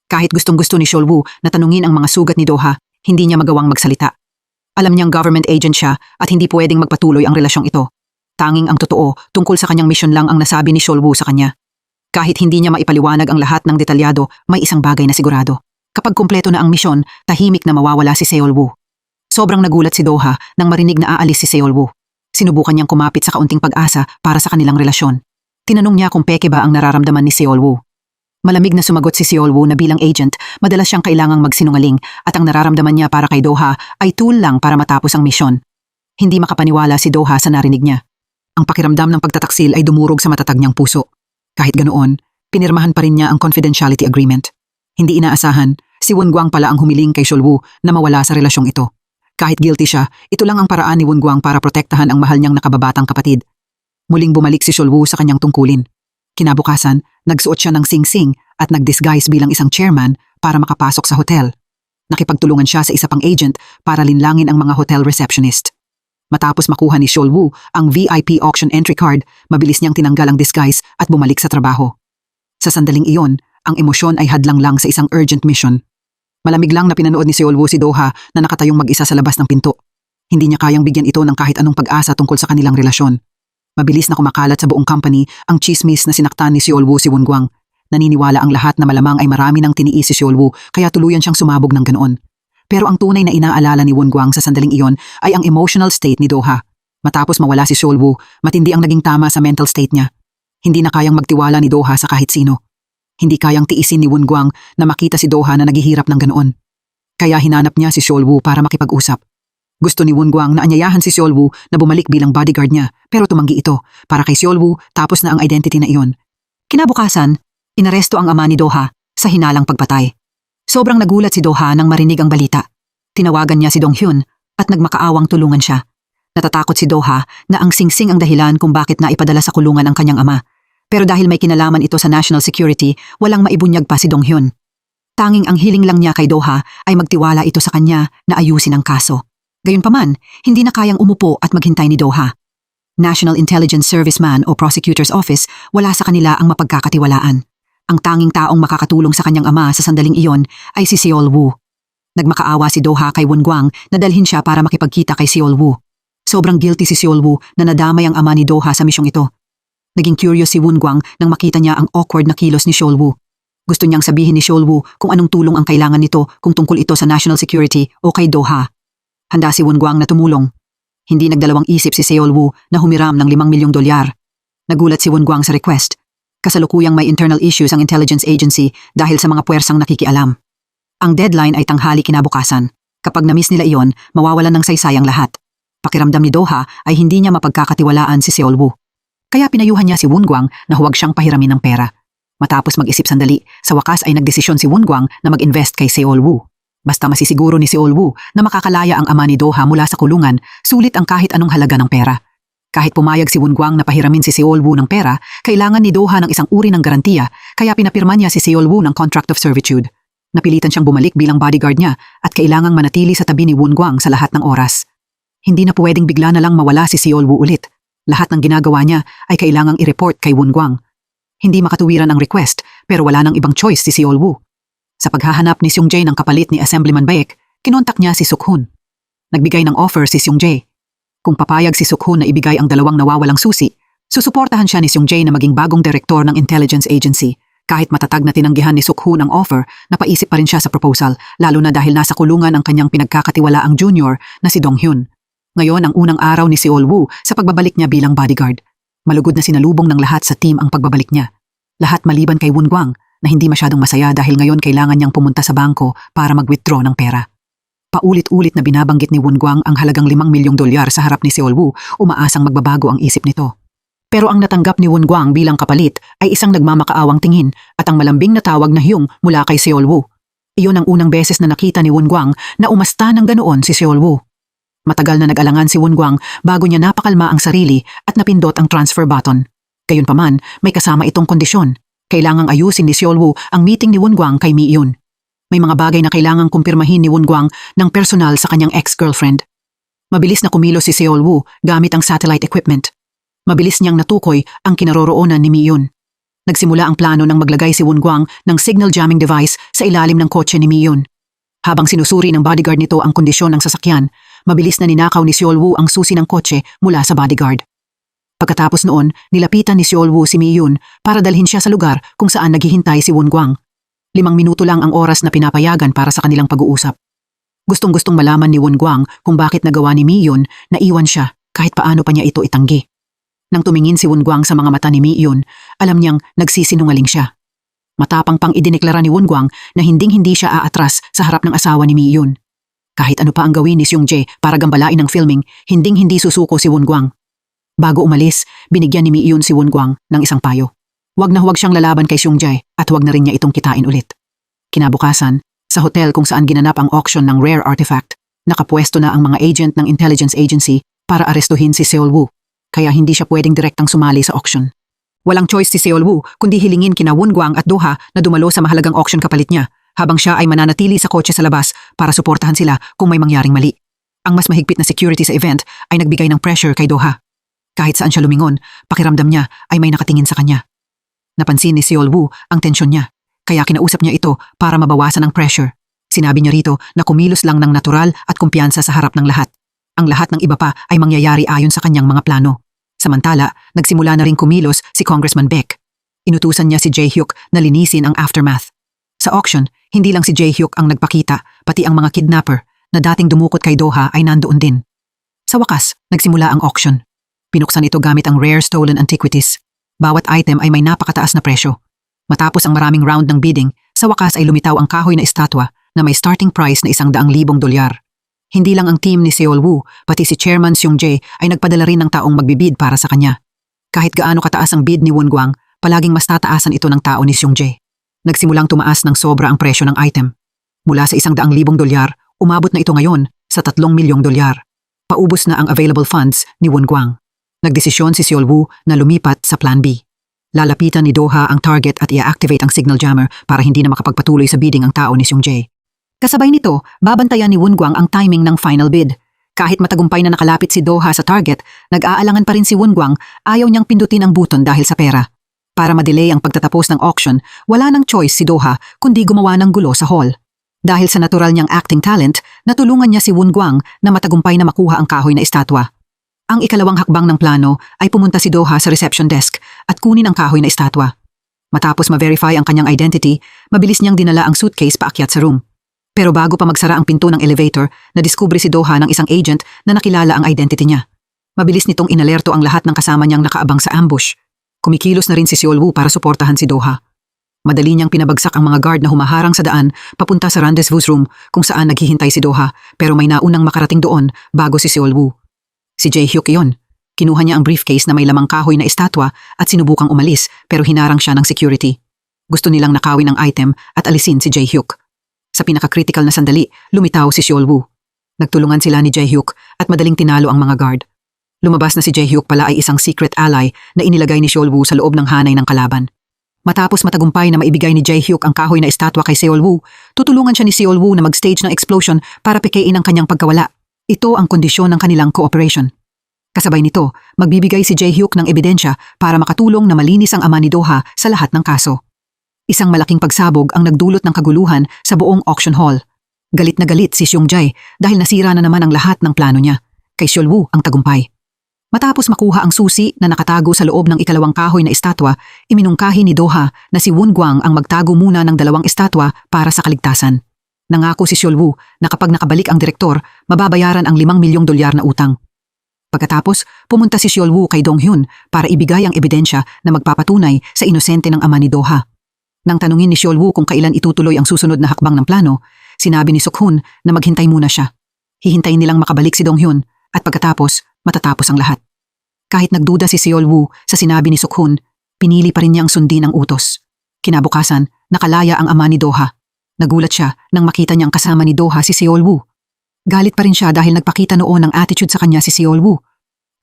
Kahit gustong-gusto ni Seol Woo na tanungin ang mga sugat ni Do-ha, hindi niya magawang magsalita. Alam niyang government agent siya at hindi pwedeng magpatuloy ang relasyong ito. Tanging ang totoo tungkol sa kanyang mission lang ang nasabi ni Seol Woo sa kanya. Kahit hindi niya maipaliwanag ang lahat ng detalyado, may isang bagay na sigurado. Kapag kumpleto na ang misyon, tahimik na mawawala si Seol-woo. Sobrang nagulat si Do-ha nang marinig na aalis si Seol-woo. Sinubukan niyang kumapit sa kaunting pag-asa para sa kanilang relasyon. Tinanong niya kung peke ba ang nararamdaman ni Seol-woo. Malamig na sumagot si Seol-woo na bilang agent, madalas siyang kailangang magsinungaling at ang nararamdaman niya para kay Do-ha ay tool lang para matapos ang misyon. Hindi makapaniwala si Do-ha sa narinig niya. Ang pakiramdam ng pagtataksil ay dumurog sa matatag niyang puso. Kahit ganoon, pinirmahan pa rin niya ang confidentiality agreement. Hindi inaasahan, si Woon-gwang pala ang humiling kay Seol-woo na mawala sa relasyong ito. Kahit guilty siya, ito lang ang paraan ni Woon-gwang para protektahan ang mahal niyang nakababatang kapatid. Muling bumalik si Seol-woo sa kanyang tungkulin. Kinabukasan, nagsuot siya ng sing-sing at nag-disguise bilang isang chairman para makapasok sa hotel. Nakipagtulungan siya sa isa pang agent para linlangin ang mga hotel receptionist. Matapos makuha ni Seol-woo ang VIP auction entry card, mabilis niyang tinanggal ang disguise at bumalik sa trabaho. Sa sandaling iyon, ang emosyon ay hadlang lang sa isang urgent mission. Malamig lang na pinanood ni Seol-woo si Do-ha na nakatayong mag-isa sa labas ng pinto. Hindi niya kayang bigyan ito ng kahit anong pag-asa tungkol sa kanilang relasyon. Mabilis na kumakalat sa buong company ang chismis na sinaktan ni Seol-woo si Woon-gwang. Naniniwala ang lahat na malamang ay marami nang tiniis si Seol-woo kaya tuluyan siyang sumabog ng ganoon. Pero ang tunay na inaalala ni Woon-gwang sa sandaling iyon ay ang emotional state ni Do-ha. Matapos mawala si Seol-woo, matindi ang naging tama sa mental state niya. Hindi na kayang magtiwala ni Do-ha sa kahit sino. Hindi kayang tiisin ni Woon-gwang na makita si Do-ha na naghihirap ng ganoon. Kaya hinanap niya si Seol-woo para makipag-usap. Gusto ni Woon-gwang na anyayahan si Seol-woo na bumalik bilang bodyguard niya, pero tumanggi ito para kay Seol-woo tapos na ang identity na iyon. Kinabukasan, inaresto ang ama ni Do-ha sa hinalang pagpatay. Sobrang nagulat si Do-ha nang marinig ang balita. Tinawagan niya si Dong-hyun at nagmakaawang tulungan siya. Natatakot si Do-ha na ang sing-sing ang dahilan kung bakit naipadala sa kulungan ang kanyang ama. Pero dahil may kinalaman ito sa national security, walang maibunyag pa si Dong-hyun. Tanging ang hiling lang niya kay Do-ha ay magtiwala ito sa kanya na ayusin ang kaso. Gayunpaman, hindi na kayang umupo at maghintay ni Do-ha. National Intelligence Serviceman o Prosecutor's Office, wala sa kanila ang mapagkakatiwalaan. Ang tanging taong makakatulong sa kanyang ama sa sandaling iyon ay si Seol-woo. Nagmakaawa si Do-ha kay Woon-gwang na dalhin siya para makipagkita kay Seol-woo. Sobrang guilty si Seol-woo na nadamay ang ama ni Do-ha sa misyong ito. Naging curious si Woon-gwang nang makita niya ang awkward na kilos ni Seol-woo. Gusto niyang sabihin ni Seol-woo kung anong tulong ang kailangan nito kung tungkol ito sa national security o kay Do-ha. Handa si Woon-gwang na tumulong. Hindi nagdalawang isip si Seol-woo na humiram ng $5 milyong. Nagulat si Woon-gwang sa request. Kasalukuyang may internal issues ang intelligence agency dahil sa mga puwersang nakikialam. Ang deadline ay tanghali kinabukasan. Kapag na-miss nila iyon, mawawalan ng saysay ang lahat. Pakiramdam ni Do-ha ay hindi niya mapagkakatiwalaan si Seol-woo. Kaya pinayuhan niya si Woon-gwang na huwag siyang pahiramin ng pera. Matapos mag-isip sandali, sa wakas ay nagdesisyon si Woon-gwang na mag-invest kay Seol-woo. Basta masisiguro ni Seol-woo na makakalaya ang ama ni Do-ha mula sa kulungan, sulit ang kahit anong halaga ng pera. Kahit pumayag si Woon-gwang na pahiramin si Seol-woo ng pera, kailangan ni Do-ha ng isang uri ng garantiya, kaya pinapirma niya si Seol-woo ng contract of servitude. Napilitan siyang bumalik bilang bodyguard niya at kailangang manatili sa tabi ni Woon-gwang sa lahat ng oras. Hindi na pwedeng bigla na lang mawala si Seol-woo ulit. Lahat ng ginagawa niya ay kailangang i-report kay Woon-gwang. Hindi makatuwiran ang request pero wala nang ibang choice si Seol-woo. Sa paghahanap ni Seung-jae ng kapalit ni Assemblyman Baek, kinontak niya si Suk-hun. Nagbigay ng offer si Seung-jae. Kung papayag si Suk-hun na ibigay ang 2 nawawalang susi, susuportahan siya ni Seung-jae na maging bagong direktor ng intelligence agency. Kahit matatag na tinanggihan ni Suk-hun ang offer, napaisip pa rin siya sa proposal, lalo na dahil nasa kulungan ang kanyang pinagkakatiwalaang junior na si Dong-hyun. Ngayon ang unang araw ni Seol-woo sa pagbabalik niya bilang bodyguard. Malugod na sinalubong ng lahat sa team ang pagbabalik niya. Lahat maliban kay Woon-gwang na hindi masyadong masaya dahil ngayon kailangan niyang pumunta sa bangko para mag-withdraw ng pera. Paulit-ulit na binabanggit ni Woon-gwang ang halagang $5 milyong sa harap ni Seol-woo, umaasang magbabago ang isip nito. Pero ang natanggap ni Woon-gwang bilang kapalit ay isang nagmamakaawang tingin at ang malambing na tawag na Hyung mula kay Seol-woo. Iyon ang unang beses na nakita ni Woon-gwang na umasta ng ganoon si Seol-woo. Matagal na nag-alangan si Woon-gwang bago niya napakalma ang sarili at napindot ang transfer button. Gayunpaman, may kasama itong kondisyon. Kailangang ayusin ni Seol-woo ang meeting ni Woon-gwang kay Mi-yoon. May mga bagay na kailangang kumpirmahin ni Woon-gwang ng personal sa kanyang ex-girlfriend. Mabilis na kumilos si Seol-woo gamit ang satellite equipment. Mabilis niyang natukoy ang kinaroroonan ni Mi-yoon. Nagsimula ang plano ng maglagay si Woon-gwang ng signal jamming device sa ilalim ng kotse ni Mi-yoon. Habang sinusuri ng bodyguard nito ang kondisyon ng sasakyan, mabilis na ninakaw ni Seol-woo ang susi ng kotse mula sa bodyguard. Pagkatapos noon, nilapitan ni Seol Woo si Mi Yun para dalhin siya sa lugar kung saan naghihintay si Won Guang. 5 minuto lang ang oras na pinapayagan para sa kanilang pag-uusap. Gustong-gustong malaman ni Won Guang kung bakit nagawa ni Mi Yun na iwan siya kahit paano pa niya ito itanggi. Nang tumingin si Won Guang sa mga mata ni Mi Yun, alam niyang nagsisinungaling siya. Matapang pang idineklara ni Won Guang na hinding-hindi siya aatras sa harap ng asawa ni Mi Yun. Kahit ano pa ang gawin ni Seung Jae para gambalain ang filming, hinding-hindi susuko si Won Guang. Bago umalis, binigyan ni Mi Yun si Won Guang ng isang payo. Huwag na huwag siyang lalaban kay Seung Jae at huwag na rin niya itong kitain ulit. Kinabukasan, sa hotel kung saan ginanap ang auction ng rare artifact, nakapwesto na ang mga agent ng intelligence agency para arestuhin si Seol Woo, kaya hindi siya pwedeng direktang sumali sa auction. Walang choice si Seol Woo kundi hilingin kina Won Guang at Do-ha na dumalo sa mahalagang auction kapalit niya, habang siya ay mananatili sa kotse sa labas para suportahan sila kung may mangyaring mali. Ang mas mahigpit na security sa event ay nagbigay ng pressure kay Do-ha. Kahit saan siya lumingon, pakiramdam niya ay may nakatingin sa kanya. Napansin ni Seol Woo ang tensyon niya, kaya kinausap niya ito para mabawasan ang pressure. Sinabi niya rito na kumilos lang ng natural at kumpiyansa sa harap ng lahat. Ang lahat ng iba pa ay mangyayari ayon sa kanyang mga plano. Samantala, nagsimula na ring kumilos si Congressman Baek. Inutusan niya si Jae-hyuk na linisin ang aftermath. Sa auction, hindi lang si Jae-hyuk ang nagpakita, pati ang mga kidnapper na dating dumukot kay Do-ha ay nandoon din. Sa wakas, nagsimula ang auction. Pinuksan ito gamit ang rare stolen antiquities. Bawat item ay may napakataas na presyo. Matapos ang maraming round ng bidding, sa wakas ay lumitaw ang kahoy na estatwa na may starting price na $100,000. Hindi lang ang team ni Seol Woo, pati si Chairman Seung Jae ay nagpadala rin ng taong magbibid para sa kanya. Kahit gaano kataas ang bid ni Won Guang, palaging mas tataasan ito ng tao ni Seung Jae. Nagsimulang tumaas ng sobra ang presyo ng item. Mula sa $100,000, umabot na ito ngayon sa $3 milyong. Paubos na ang available funds ni Won Guang. Nagdesisyon si Seol Woo na lumipat sa Plan B. Lalapitan ni Do-ha ang target at i-activate ang signal jammer para hindi na makapagpatuloy sa bidding ang tao ni Seung Jae. Kasabay nito, babantayan ni Won Guang ang timing ng final bid. Kahit matagumpay na nakalapit si Do-ha sa target, nag-aalangan pa rin si Won Guang, ayaw niyang pindutin ang buton dahil sa pera. Para ma-delay ang pagtatapos ng auction, wala nang choice si Do-ha kundi gumawa ng gulo sa hall. Dahil sa natural niyang acting talent, natulungan niya si Won Guang na matagumpay na makuha ang kahoy na estatwa. Ang ikalawang hakbang ng plano ay pumunta si Do-ha sa reception desk at kunin ang kahoy na estatwa. Matapos ma-verify ang kanyang identity, mabilis niyang dinala ang suitcase paakyat sa room. Pero bago pa magsara ang pinto ng elevator, nadiskubre si Do-ha ng isang agent na nakilala ang identity niya. Mabilis nitong inalerto ang lahat ng kasama niyang nakaabang sa ambush. Kumikilos na rin si Seol Woo para suportahan si Do-ha. Madali niyang pinabagsak ang mga guard na humaharang sa daan papunta sa rendezvous room kung saan naghihintay si Do-ha, pero may naunang makarating doon bago si Seol Woo. Si Jae-hyuk iyon. Kinuha niya ang briefcase na may lamang kahoy na estatwa at sinubukang umalis pero hinarang siya ng security. Gusto nilang nakawin ang item at alisin si Jae-hyuk. Sa pinaka-critical na sandali, lumitaw si Seol Woo. Nagtulungan sila ni Jae-hyuk at madaling tinalo ang mga guard. Lumabas na si Jae-hyuk pala ay isang secret ally na inilagay ni Seol Woo sa loob ng hanay ng kalaban. Matapos matagumpay na maibigay ni Jae-hyuk ang kahoy na estatwa kay Seol Woo, tutulungan siya ni Seol Woo na mag-stage ng explosion para pikein ang kanyang pagkawala. Ito ang kondisyon ng kanilang cooperation. Kasabay nito, magbibigay si Jae-hyuk ng ebidensya para makatulong na malinis ang ama ni Do-ha sa lahat ng kaso. Isang malaking pagsabog ang nagdulot ng kaguluhan sa buong auction hall. Galit na galit si Seung Jae dahil nasira na naman ang lahat ng plano niya. Kay Seol Woo ang tagumpay. Matapos makuha ang susi na nakatago sa loob ng ikalawang kahoy na estatwa, iminungkahi ni Do-ha na si Won Guang ang magtago muna ng 2 estatwa para sa kaligtasan. Nangako si Seol Woo na kapag nakabalik ang direktor, mababayaran ang $5 milyong na utang. Pagkatapos, pumunta si Seol Woo kay Dong Hyun para ibigay ang ebidensya na magpapatunay sa inosente ng ama ni Do-ha. Nang tanungin ni Seol Woo kung kailan itutuloy ang susunod na hakbang ng plano, sinabi ni Suk-hun na maghintay muna siya. Hihintayin nilang makabalik si Dong Hyun at pagkatapos, matatapos ang lahat. Kahit nagduda si Seol Woo sa sinabi ni Suk-hun, pinili pa rin niyang sundin ang utos. Kinabukasan, nakalaya ang ama ni Do-ha. Nagulat siya nang makita niyang kasama ni Do-ha si Seol Woo. Galit pa rin siya dahil nagpakita noon ng attitude sa kanya si Seol Woo.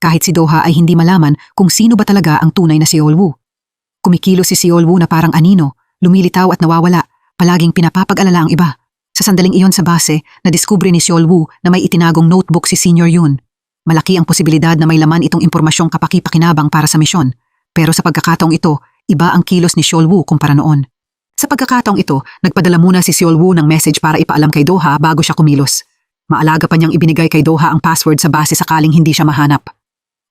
Kahit si Do-ha ay hindi malaman kung sino ba talaga ang tunay na Seol Woo. Kumikilos si Seol Woo na parang anino, lumilitaw at nawawala, palaging pinapapag-alala ang iba. Sa sandaling iyon sa base, nadiskubre ni Seol Woo na may itinagong notebook si Senior Yoon. Malaki ang posibilidad na may laman itong impormasyong kapaki-pakinabang para sa misyon. Pero sa pagkakataong ito, iba ang kilos ni Seol Woo kumpara noon. Sa pagkakataong ito, nagpadala muna si Seol Woo ng message para ipaalam kay Do-ha bago siya kumilos. Maalaga pa niyang ibinigay kay Do-ha ang password sa base sakaling hindi siya mahanap.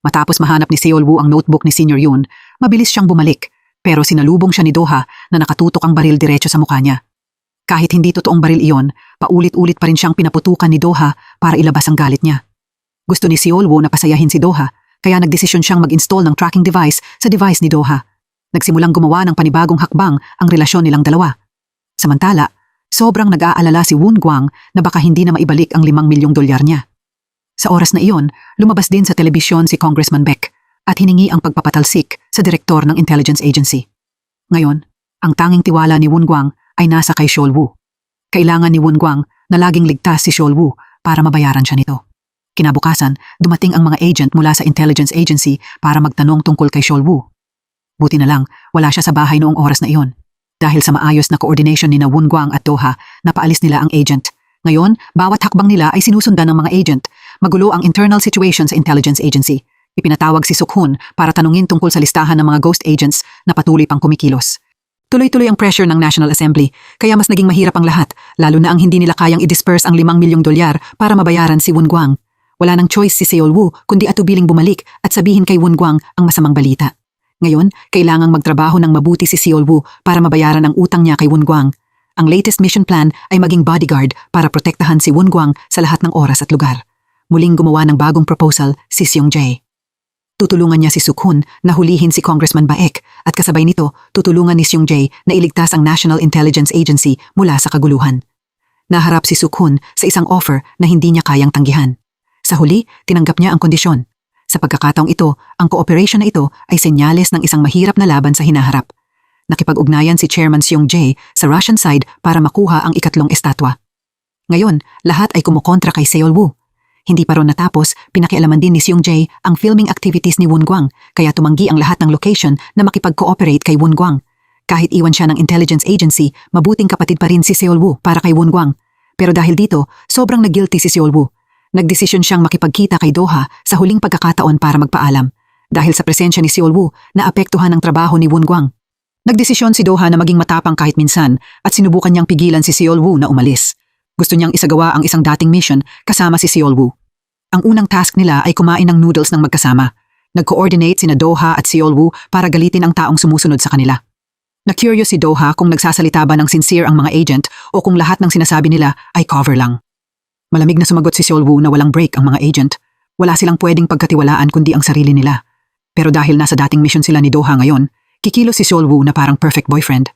Matapos mahanap ni Seol Woo ang notebook ni Senior Yoon, mabilis siyang bumalik, pero sinalubong siya ni Doha na nakatutok ang baril diretso sa mukha niya. Kahit hindi totoong baril iyon, paulit-ulit pa rin siyang pinaputukan ni Doha para ilabas ang galit niya. Gusto ni Seol Woo na pasayahin si Doha, kaya nagdesisyon siyang mag-install ng tracking device sa device ni Doha. Nagsimulang gumawa ng panibagong hakbang ang relasyon nilang dalawa. Samantala, sobrang nag-aalala si Woon Gwang na baka hindi na maibalik ang $5 milyong niya. Sa oras na iyon, lumabas din sa telebisyon si Congressman Baek at hiningi ang pagpapatalsik sa direktor ng intelligence agency. Ngayon, ang tanging tiwala ni Woon Gwang ay nasa kay Seol Woo. Kailangan ni Woon Gwang na laging ligtas si Seol Woo para mabayaran siya nito. Kinabukasan, dumating ang mga agent mula sa intelligence agency para magtanong tungkol kay Seol Woo. Buti na lang, wala siya sa bahay noong oras na iyon. Dahil sa maayos na coordination ni na Woon Gwang at Doha, napaalis nila ang agent. Ngayon, bawat hakbang nila ay sinusundan ng mga agent. Magulo ang internal situation sa intelligence agency. Ipinatawag si Suk-hun para tanungin tungkol sa listahan ng mga ghost agents na patuloy pang kumikilos. Tuloy-tuloy ang pressure ng National Assembly, kaya mas naging mahirap ang lahat, lalo na ang hindi nila kayang i-disperse ang $5 milyong para mabayaran si Woon Gwang. Wala nang choice si Seol Woo kundi atubiling bumalik at sabihin kay Woon Gwang ang masamang balita. Ngayon, kailangang magtrabaho ng mabuti si Seol Woo para mabayaran ang utang niya kay Woon Gwang. Ang latest mission plan ay maging bodyguard para protektahan si Woon Gwang sa lahat ng oras at lugar. Muling gumawa ng bagong proposal si Seong Jae. Tutulungan niya si Suk-hun na hulihin si Congressman Baek at kasabay nito, tutulungan ni Seong Jae na iligtas ang National Intelligence Agency mula sa kaguluhan. Naharap si Suk-hun sa isang offer na hindi niya kayang tanggihan. Sa huli, tinanggap niya ang kondisyon. Sa pagkakataong ito, ang cooperation na ito ay senyales ng isang mahirap na laban sa hinaharap. Nakipag-ugnayan si Chairman Seong Jae sa Russian side para makuha ang ikatlong estatwa. Ngayon, lahat ay kumukontra kay Seol Woo. Hindi pa ron natapos, pinakialaman din ni Seong Jae ang filming activities ni Woon Gwang, kaya tumanggi ang lahat ng location na makipag-cooperate kay Woon Gwang. Kahit iwan siya ng intelligence agency, mabuting kapatid pa rin si Seol Woo para kay Woon Gwang. Pero dahil dito, sobrang nag-guilty si Seol Woo. Nagdesisyon siyang makipagkita kay Doha sa huling pagkakataon para magpaalam. Dahil sa presensya ni Seol Woo, naapektuhan ang trabaho ni Woon Gwang. Nagdesisyon si Doha na maging matapang kahit minsan at sinubukan niyang pigilan si Seol Woo na umalis. Gusto niyang isagawa ang isang dating mission kasama si Seol Woo. Ang unang task nila ay kumain ng noodles ng magkasama. Nag-coordinate sina Doha at Seol Woo para galitin ang taong sumusunod sa kanila. Na-curious si Doha kung nagsasalita ba ng sincere ang mga agent o kung lahat ng sinasabi nila ay cover lang. Malamig na sumagot si Seol Woo na walang break ang mga agent. Wala silang pwedeng pagkatiwalaan kundi ang sarili nila. Pero dahil nasa dating mission sila ni Doha ngayon, kikilos si Seol Woo na parang perfect boyfriend.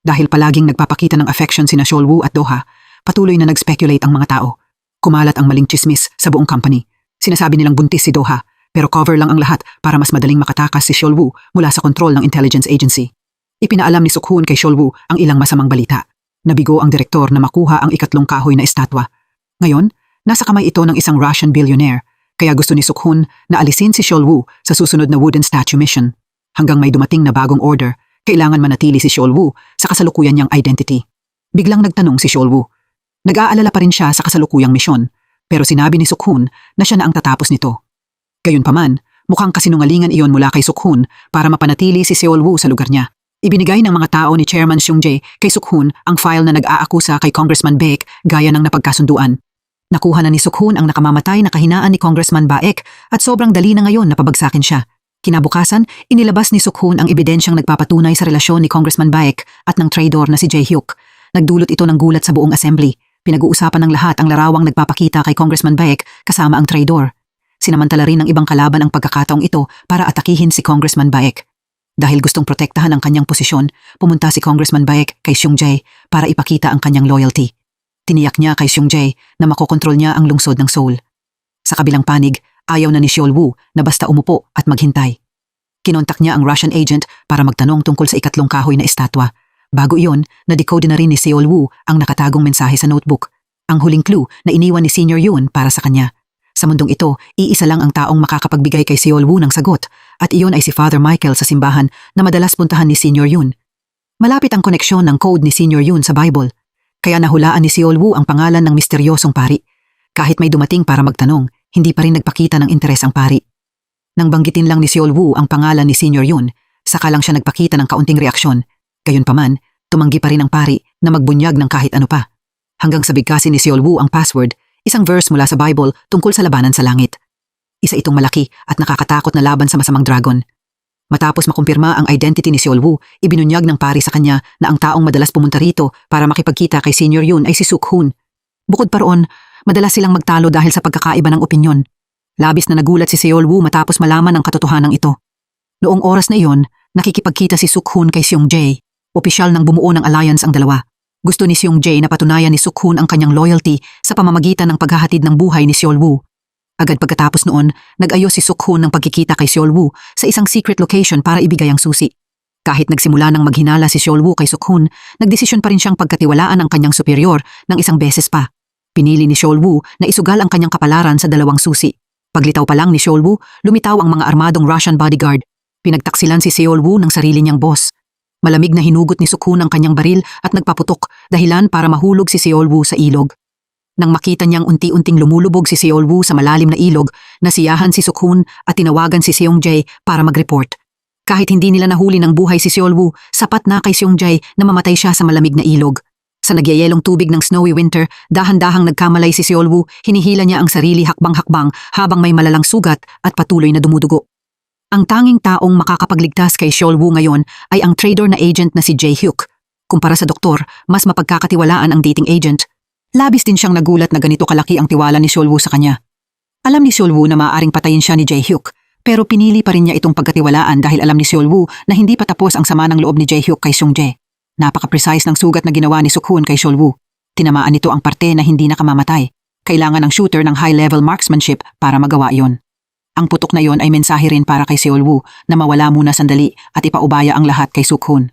Dahil palaging nagpapakita ng affection sina Seol Woo at Doha, patuloy na nag-speculate ang mga tao. Kumalat ang maling chismis sa buong company. Sinasabi nilang buntis si Doha, pero cover lang ang lahat para mas madaling makatakas si Seol Woo mula sa kontrol ng intelligence agency. Ipinaalam ni Suk-hun kay Seol Woo ang ilang masamang balita. Nabigo ang direktor na makuha ang ikatlong kahoy na estatwa. Ngayon, nasa kamay ito ng isang Russian billionaire, kaya gusto ni Suk-hun na alisin si Seol Woo sa susunod na wooden statue mission. Hanggang may dumating na bagong order, kailangan manatili si Seol Woo sa kasalukuyan niyang identity. Biglang nagtanong si Seol Woo. Nag-aalala pa rin siya sa kasalukuyang misyon, pero sinabi ni Suk-hun na siya na ang tatapos nito. Gayunpaman, mukhang kasinungalingan iyon mula kay Suk-hun para mapanatili si Seol Woo sa lugar niya. Ibinigay ng mga tao ni Chairman Seong Jae kay Suk-hun ang file na nag-aakusa kay Congressman Baek gaya ng napagkasunduan. Nakuha na ni Suk-hun ang nakamamatay na kahinaan ni Congressman Baek at sobrang dali na ngayon na pabagsakin siya. Kinabukasan, inilabas ni Suk-hun ang ebidensyang nagpapatunay sa relasyon ni Congressman Baek at ng traidor na si Jae-hyuk. Nagdulot ito ng gulat sa buong assembly. Pinag-uusapan ng lahat ang larawang nagpapakita kay Congressman Baek kasama ang traidor. Sinamantala rin ng ibang kalaban ang pagkakataong ito para atakihin si Congressman Baek. Dahil gustong protektahan ang kanyang posisyon, pumunta si Congressman Baek kay Seong Jae para ipakita ang kanyang loyalty. Tiniyak niya kay Seong Jae na makokontrol niya ang lungsod ng Seoul. Sa kabilang panig, ayaw na ni Seol Woo na basta umupo at maghintay. Kinontak niya ang Russian agent para magtanong tungkol sa ikatlong kahoy na estatwa. Bago iyon, na-decode na rin ni Seol Woo ang nakatagong mensahe sa notebook, ang huling clue na iniwan ni Senior Yoon para sa kanya. Sa mundong ito, iisa lang ang taong makakapagbigay kay Seol Woo ng sagot at iyon ay si Father Michael sa simbahan na madalas puntahan ni Senior Yoon. Malapit ang koneksyon ng code ni Senior Yoon sa Bible, kaya nahulaan ni Seol Woo ang pangalan ng misteryosong pari. Kahit may dumating para magtanong, hindi pa rin nagpakita ng interes ang pari. Nang banggitin lang ni Seol Woo ang pangalan ni Senior Yoon, saka lang siya nagpakita ng kaunting reaksyon. Gayunpaman, tumanggi pa rin ang pari na magbunyag ng kahit ano pa. Hanggang sa bigkasin ni Seol Woo ang password, isang verse mula sa Bible tungkol sa labanan sa langit. Isa itong malaki at nakakatakot na laban sa masamang dragon. Matapos makumpirma ang identity ni Seol Woo, ibinunyag ng pari sa kanya na ang taong madalas pumunta rito para makipagkita kay Senior Yoon ay si Suk-hoon. Bukod pa roon, madalas silang magtalo dahil sa pagkakaiba ng opinyon. Labis na nagulat si Seol Woo matapos malaman ang katotohanan ito. Noong oras na iyon, nakikipagkita si Suk-hoon kay Seong Jae. Opisyal nang bumuo ng alliance ang dalawa. Gusto ni Seong Jae na patunayan ni Suk-hoon ang kanyang loyalty sa pamamagitan ng paghahatid ng buhay ni Seol Woo. Agad pagkatapos noon, nag-ayos si Suk-hoon ng pagkikita kay Seol Woo sa isang secret location para ibigay ang susi. Kahit nagsimula ng maghinala si Seol Woo kay Suk-hoon, nagdesisyon pa rin siyang pagkatiwalaan ang kanyang superior ng isang beses pa. Pinili ni Seol Woo na isugal ang kanyang kapalaran sa dalawang susi. Paglitaw pa lang ni Seol Woo, lumitaw ang mga armadong Russian bodyguard. Pinagtaksilan si Seol Woo ng sarili niyang boss. Malamig na hinugot ni Suk-hoon ang kanyang baril at nagpaputok, dahilan para mahulog si Seol Woo sa ilog. Nang makita niyang unti-unting lumulubog si Seol Woo sa malalim na ilog, nasiyahan si Suk-hoon at tinawagan si Seong Jae para mag-report. Kahit hindi nila nahuli ng buhay si Seol Woo, sapat na kay Seong Jae na mamatay siya sa malamig na ilog. Sa nagyayelong tubig ng snowy winter, dahan-dahang nagkamalay si Seol Woo, hinihila niya ang sarili hakbang-hakbang habang may malalang sugat at patuloy na dumudugo. Ang tanging taong makakapagligtas kay Seol Woo ngayon ay ang trader na agent na si Jae Hyuk. Kumpara sa doktor, mas mapagkakatiwalaan ang dating agent. Labis din siyang nagulat na ganito kalaki ang tiwala ni Seol Woo sa kanya. Alam ni Seol Woo na maaaring patayin siya ni Jae Hyuk, pero pinili pa rin niya itong pagkatiwalaan dahil alam ni Seol Woo na hindi pa tapos ang sama ng loob ni Jae Hyuk kay Seong Jae. Napaka-precise ng sugat na ginawa ni Suk-hoon kay Seol Woo. Tinamaan nito ang parte na hindi nakamamatay. Kailangan ng shooter ng high-level marksmanship para magawa yon. Ang putok na yon ay mensahe rin para kay Seol Woo na mawala muna sandali at ipaubaya ang lahat kay Suk-hoon.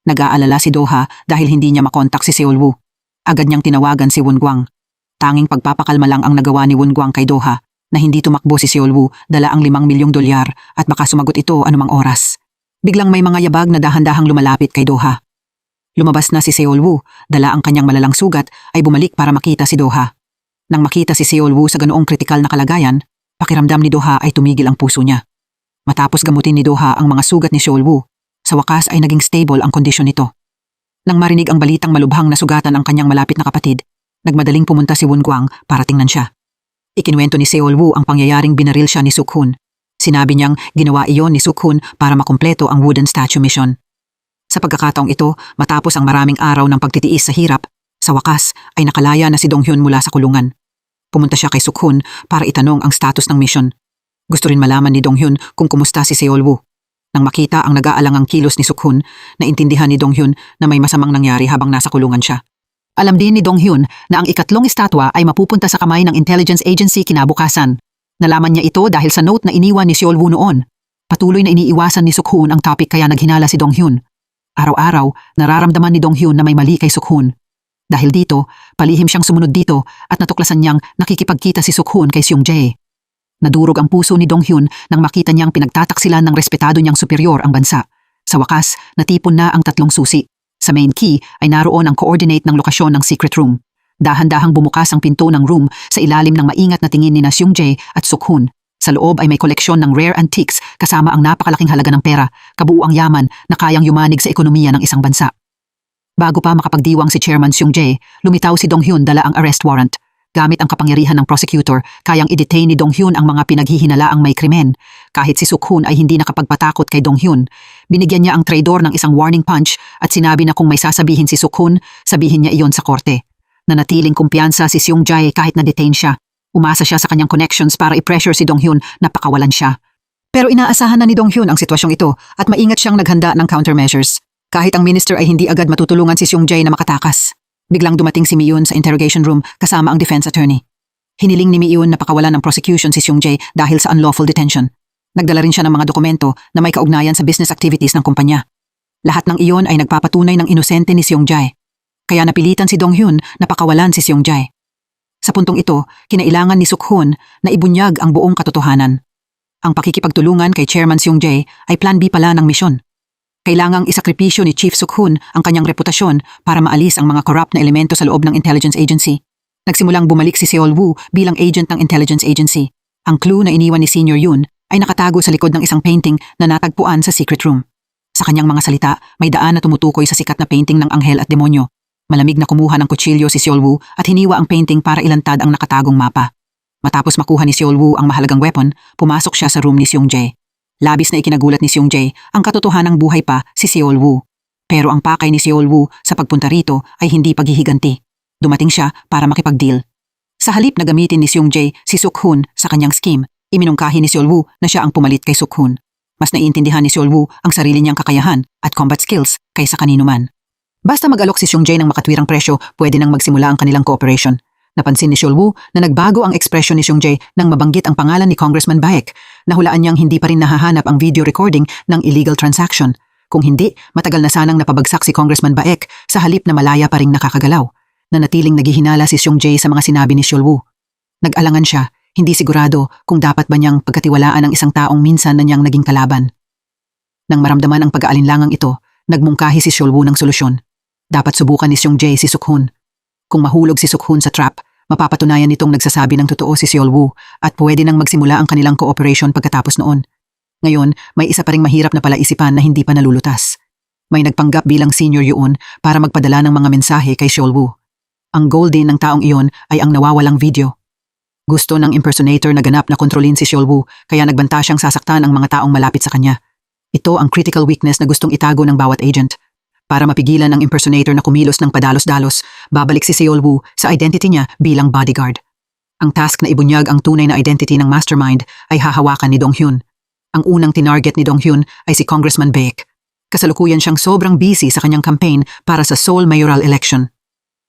Nag-aalala si Do-ha dahil hindi niya makontak si Seol Woo. Agad niyang tinawagan si Woon-gwang. Tanging pagpapakalma lang ang nagawa ni Woon-gwang kay Do-ha na hindi tumakbo si Seol Woo dala ang $5 milyong at baka sumagot ito anumang oras. Biglang may mga yabag na dahan-dahang lumalapit kay Do-ha. Lumabas na si Seol Woo, dala ang kanyang malalang sugat ay bumalik para makita si Do-ha. Nang makita si Seol Woo sa ganoong kritikal na kalagayan, pakiramdam ni Do-ha ay tumigil ang puso niya. Matapos gamutin ni Do-ha ang mga sugat ni Seol Woo, sa wakas ay naging stable ang kondisyon nito. Nang marinig ang balitang malubhang na sugatan ang kanyang malapit na kapatid, nagmadaling pumunta si Woon-gwang para tingnan siya. Ikinuwento ni Seol Woo ang pangyayaring binaril siya ni Suk-hoon. Sinabi niyang ginawa iyon ni Suk-hoon para makumpleto ang wooden statue mission. Sa pagkakataong ito, matapos ang maraming araw ng pagtitiis sa hirap, sa wakas ay nakalaya na si Dong-hyun mula sa kulungan. Pumunta siya kay Suk-hoon para itanong ang status ng mission. Gusto rin malaman ni Dong-hyun kung kumusta si Seol Woo. Nang makita ang nag-aalangang kilos ni Suk-hoon, naintindihan ni Dong-hyun na may masamang nangyari habang nasa kulungan siya. Alam din ni Dong-hyun na ang ikatlong estatwa ay mapupunta sa kamay ng intelligence agency kinabukasan. Nalaman niya ito dahil sa note na iniwan ni Seol Woo noon. Patuloy na iniiwasan ni Suk-hoon ang topic kaya naghinala si Dong-hyun. Araw-araw, nararamdaman ni Dong-hyun na may mali kay Suk-hoon. Dahil dito, palihim siyang sumunod dito at natuklasan niyang nakikipagkita si Suk-hoon kay Seong Jae. Nadurog ang puso ni Dong-hyun nang makita niyang pinagtataksilan ng respetado niyang superior ang bansa. Sa wakas, natipon na ang tatlong susi. Sa main key ay naroon ang coordinate ng lokasyon ng secret room. Dahan-dahang bumukas ang pinto ng room sa ilalim ng maingat na tingin ni na Seong Jae at Suk-hoon. Sa loob ay may koleksyon ng rare antiques kasama ang napakalaking halaga ng pera, kabuuang yaman na kayang yumanig sa ekonomiya ng isang bansa. Bago pa makapagdiwang si Chairman Seong Jae, lumitaw si Dong-hyun dala ang arrest warrant. Gamit ang kapangyarihan ng prosecutor, kayang i-detain ni Dong-hyun ang mga pinaghihinalaang may krimen. Kahit si Suk-hoon ay hindi nakapagpatakot kay Dong-hyun. Binigyan niya ang traidor ng isang warning punch at sinabi na kung may sasabihin si Suk-hoon, sabihin niya iyon sa korte. Nanatiling kumpiyansa si Seong Jae kahit na-detain siya. Umasa siya sa kanyang connections para i-pressure si Dong-hyun na pakawalan siya. Pero inaasahan na ni Dong-hyun ang sitwasyong ito at maingat siyang naghanda ng countermeasures. Kahit ang minister ay hindi agad matutulungan si Seong Jae na makatakas. Biglang dumating si Mi-yoon sa interrogation room kasama ang defense attorney. Hiniling ni Mi-yoon na pakawalan ng prosecution si Seong Jae dahil sa unlawful detention. Nagdala rin siya ng mga dokumento na may kaugnayan sa business activities ng kumpanya. Lahat ng iyon ay nagpapatunay ng inosente ni Seong Jae. Kaya napilitan si Dong-hyun na pakawalan si Seong Jae. Sa puntong ito, kinailangan ni Suk-hoon na ibunyag ang buong katotohanan. Ang pakikipagtulungan kay Chairman Seong Jae ay plan B pala ng misyon. Kailangang isakripisyo ni Chief Suk-hoon ang kanyang reputasyon para maalis ang mga corrupt na elemento sa loob ng intelligence agency. Nagsimulang bumalik si Seol Woo bilang agent ng intelligence agency. Ang clue na iniwan ni Senior Yoon ay nakatago sa likod ng isang painting na natagpuan sa secret room. Sa kanyang mga salita, may daan na tumutukoy sa sikat na painting ng anghel at demonyo. Malamig na kumuha ng kutsilyo si Seol Woo at hiniwa ang painting para ilantad ang nakatagong mapa. Matapos makuha ni Seol-woo ang mahalagang weapon, pumasok siya sa room ni Seung-jae. Labis na ikinagulat ni Seung-jae ang katotohanang buhay pa si Seol-woo. Pero ang pakay ni Seol-woo sa pagpunta rito ay hindi paghihiganti. Dumating siya para makipag-deal. Sa halip na gamitin ni Seung-jae si Suk-hoon sa kanyang scheme, iminungkahi ni Seol-woo na siya ang pumalit kay Suk-hoon. Mas naiintindihan ni Seol-woo ang sarili niyang kakayahan at combat skills kaysa kanino man. Basta mag-alok si Seung-jae ng makatwirang presyo, pwede nang magsimula ang kanilang cooperation. Napansin ni Seol-woo na nagbago ang ekspresyon ni Seung-jae nang mabanggit ang pangalan ni Congressman Baek. Nahulaan niyang hindi pa rin nahahanap ang video recording ng illegal transaction. Kung hindi, matagal na sanang napabagsak si Congressman Baek sa halip na malaya pa ring nakakagalaw. Nanatiling naghihinala si Seung-jae sa mga sinabi ni Seol-woo. Nag-alangan siya, hindi sigurado kung dapat ba niyang pagkatiwalaan ang isang taong minsan na niyang naging kalaban. Nang maramdaman ang pag-aalinlangang ito, nagmungkahi si Seol-woo ng solusyon. Dapat subukan ni Seung-jae si Suk-hoon. Kung mahulog si Suk-hoon sa trap, mapapatunayan nitong nagsasabi ng totoo si Seol-woo at pwede nang magsimula ang kanilang cooperation pagkatapos noon. Ngayon, may isa pa ring mahirap na palaisipan na hindi pa nalulutas. May nagpanggap bilang senior yun para magpadala ng mga mensahe kay Seol-woo. Ang goal din ng taong iyon ay ang nawawalang video. Gusto ng impersonator na ganap na kontrolin si Seol-woo kaya nagbanta siyang sasaktan ang mga taong malapit sa kanya. Ito ang critical weakness na gustong itago ng bawat agent. Para mapigilan ang impersonator na kumilos ng padalos-dalos, babalik si Seol-woo sa identity niya bilang bodyguard. Ang task na ibunyag ang tunay na identity ng mastermind ay hahawakan ni Dong-hyun. Ang unang tinarget ni Dong-hyun ay si Congressman Baek. Kasalukuyan siyang sobrang busy sa kanyang campaign para sa Seoul mayoral election.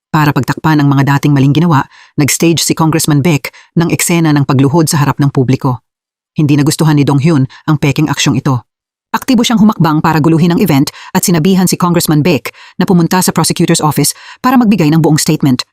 Para pagtakpan ang mga dating maling ginawa, nag-stage si Congressman Baek ng eksena ng pagluhod sa harap ng publiko. Hindi nagustuhan ni Dong-hyun ang peking aksyong ito. Aktibo siyang humakbang para guluhin ang event at sinabihan si Congressman Baek na pumunta sa prosecutor's office para magbigay ng buong statement.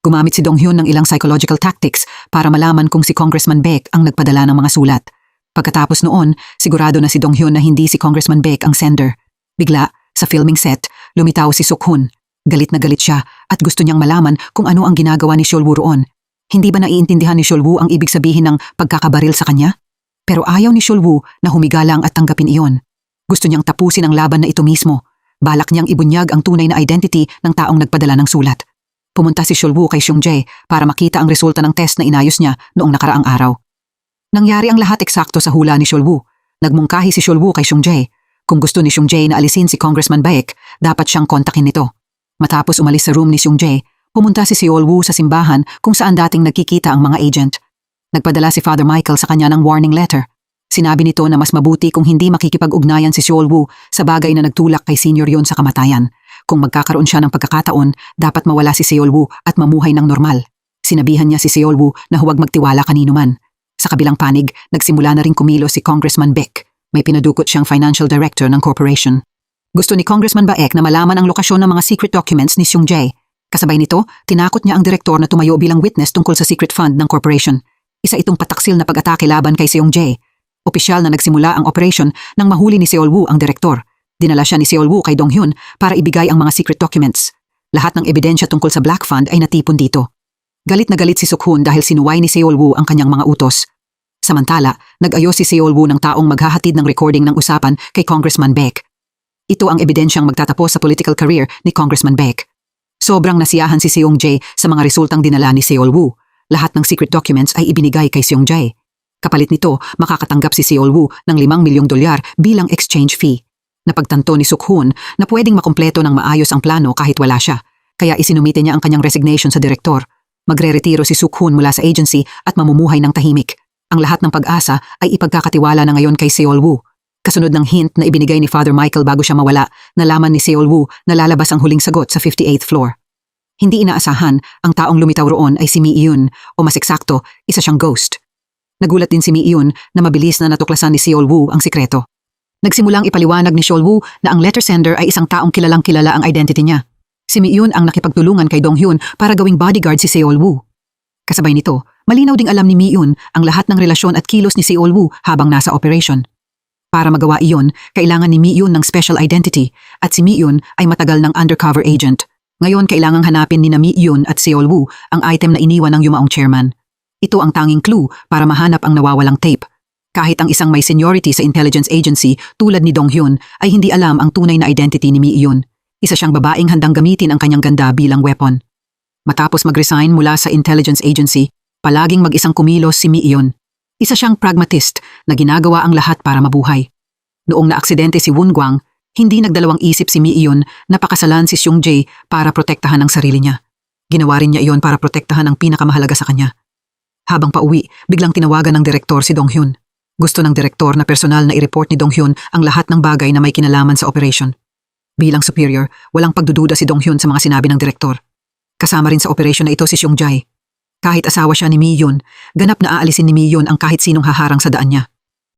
Gumamit si Dong-hyun ng ilang psychological tactics para malaman kung si Congressman Baek ang nagpadala ng mga sulat. Pagkatapos noon, sigurado na si Dong-hyun na hindi si Congressman Baek ang sender. Bigla, sa filming set, lumitaw si Suk-hoon. Galit na galit siya at gusto niyang malaman kung ano ang ginagawa ni Seol-woo roon. Hindi ba naiintindihan ni Seol-woo ang ibig sabihin ng pagkakabaril sa kanya? Pero ayaw ni Seol-woo na humigalang at tanggapin iyon. Gusto niyang tapusin ang laban na ito mismo. Balak niyang ibunyag ang tunay na identity ng taong nagpadala ng sulat. Pumunta si Seol-woo kay Seung-jae para makita ang resulta ng test na inayos niya noong nakaraang araw. Nangyari ang lahat eksakto sa hula ni Seol-woo. Nagmungkahi si Seol-woo kay Seung-jae. Kung gusto ni Seung-jae na alisin si Congressman Baek, dapat siyang kontakin nito. Matapos umalis sa room ni Seung-jae, pumunta si Seol-woo sa simbahan kung saan dating nagkikita ang mga agent. Nagpadala si Father Michael sa kanya ng warning letter. Sinabi nito na mas mabuti kung hindi makikipag-ugnayan si Seol-woo sa bagay na nagtulak kay senior yon sa kamatayan. Kung magkakaroon siya ng pagkakataon, dapat mawala si Seol-woo at mamuhay ng normal. Sinabihan niya si Seol-woo na huwag magtiwala kanino man. Sa kabilang panig, nagsimula na rin kumilos si Congressman Baek. May pinadukot siyang financial director ng corporation. Gusto ni Congressman Baek na malaman ang lokasyon ng mga secret documents ni Seung-jae. Kasabay nito, tinakot niya ang direktor na tumayo bilang witness tungkol sa secret fund ng corporation. Isa itong pataksil na pag-atake laban kay Seung-jae. Opisyal na nagsimula ang operation nang mahuli ni Seol-woo ang direktor. Dinala siya ni Seol-woo kay Dong-hyun para ibigay ang mga secret documents. Lahat ng ebidensya tungkol sa Black Fund ay natipon dito. Galit na galit si Suk-hoon dahil sinuway ni Seol-woo ang kanyang mga utos. Samantala, nag-ayos si Seol-woo ng taong maghahatid ng recording ng usapan kay Congressman Baek. Ito ang ebidensyang magtatapos sa political career ni Congressman Baek. Sobrang nasiyahan si Seung-jae sa mga resultang dinala ni Seol-woo. Lahat ng secret documents ay ibinigay kay Seung-jae. Kapalit nito, makakatanggap si Seol-woo ng $5 milyong bilang exchange fee. Napagtanto ni Suk-hoon na pwedeng makumpleto ng maayos ang plano kahit wala siya, kaya isinumite niya ang kanyang resignation sa direktor. Magre-retiro si Suk-hoon mula sa agency at mamumuhay ng tahimik. Ang lahat ng pag-asa ay ipagkakatiwala na ngayon kay Seol-woo. Kasunod ng hint na ibinigay ni Father Michael bago siya mawala, nalaman ni Seol-woo na lalabas ang huling sagot sa 58th floor. Hindi inaasahan, ang taong lumitaw roon ay si Mi-eun, o mas eksakto, isa siyang ghost. Nagulat din si Mi-eun na mabilis na natuklasan ni Seol-woo ang sikreto. Nagsimulang ipaliwanag ni Seol-woo na ang letter sender ay isang taong kilalang kilala ang identity niya. Si Mi-eun ang nakipagtulungan kay Dong-hyun para gawing bodyguard si Seol-woo. Kasabay nito, malinaw ding alam ni Mi-eun ang lahat ng relasyon at kilos ni Seol-woo habang nasa operation. Para magawa iyon, kailangan ni Mi-eun ng special identity at si Mi-eun ay matagal ng undercover agent. Ngayon kailangang hanapin ni Mi-eun at Seol-woo ang item na iniwan ng yumaong chairman. Ito ang tanging clue para mahanap ang nawawalang tape. Kahit ang isang may seniority sa intelligence agency tulad ni Dong-hyun ay hindi alam ang tunay na identity ni Mi-eun. Isa siyang babaeng handang gamitin ang kanyang ganda bilang weapon. Matapos mag-resign mula sa intelligence agency, Palaging mag-isang kumilos si Mi Iyon. Isa siyang pragmatist na ginagawa ang lahat para mabuhay. Noong naaksidente si Won Guang, hindi nagdalawang isip si Mi Iyon na pakasalan si Seung Jae para protektahan ang sarili niya. Ginawa rin niya iyon para protektahan ang pinakamahalaga sa kanya. Habang pauwi, biglang tinawagan ng direktor si Dong Hyun. Gusto ng direktor na personal na i-report ni Dong Hyun ang lahat ng bagay na may kinalaman sa operation. Bilang superior, walang pagdududa si Dong Hyun sa mga sinabi ng direktor. Kasama rin sa operation na ito si Seung Jae. Kahit asawa siya ni Mi Yun, ganap na aalisin ni Mi Yun ang kahit sinong haharang sa daan niya.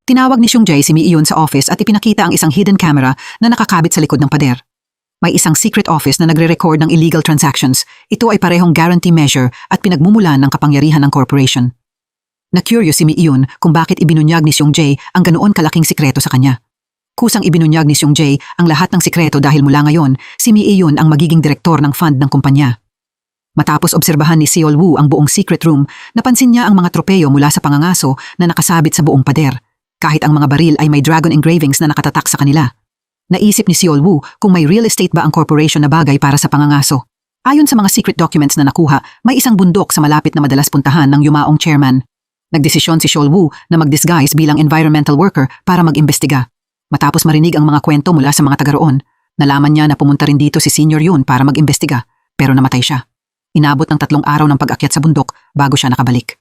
Tinawag ni Seung Jae si Mi Yun sa office at ipinakita ang isang hidden camera na nakakabit sa likod ng pader. May isang secret office na nagre-record ng illegal transactions. Ito ay parehong guarantee measure at pinagmumulan ng kapangyarihan ng corporation. Na-curious si Mi Yun kung bakit ibinunyag ni Seung Jae ang ganoon kalaking sikreto sa kanya. Kusang ibinunyag ni Seung Jae ang lahat ng sikreto dahil mula ngayon, si Mi Yun ang magiging direktor ng fund ng kumpanya. Matapos obserbahan ni Seol Woo ang buong secret room, napansin niya ang mga tropeyo mula sa pangangaso na nakasabit sa buong pader. Kahit ang mga baril ay may dragon engravings na nakatatak sa kanila. Naisip ni Seol Woo kung may real estate ba ang corporation na bagay para sa pangangaso. Ayon sa mga secret documents na nakuha, may isang bundok sa malapit na madalas puntahan ng yumaong chairman. Nagdesisyon si Seol Woo na mag-disguise bilang environmental worker para mag-imbestiga. Matapos marinig ang mga kwento mula sa mga taga roon, nalaman niya na pumunta rin dito si Senior Yun para mag-imbestiga, pero namatay siya. Inabot ng 3 araw ng pag-akyat sa bundok bago siya nakabalik.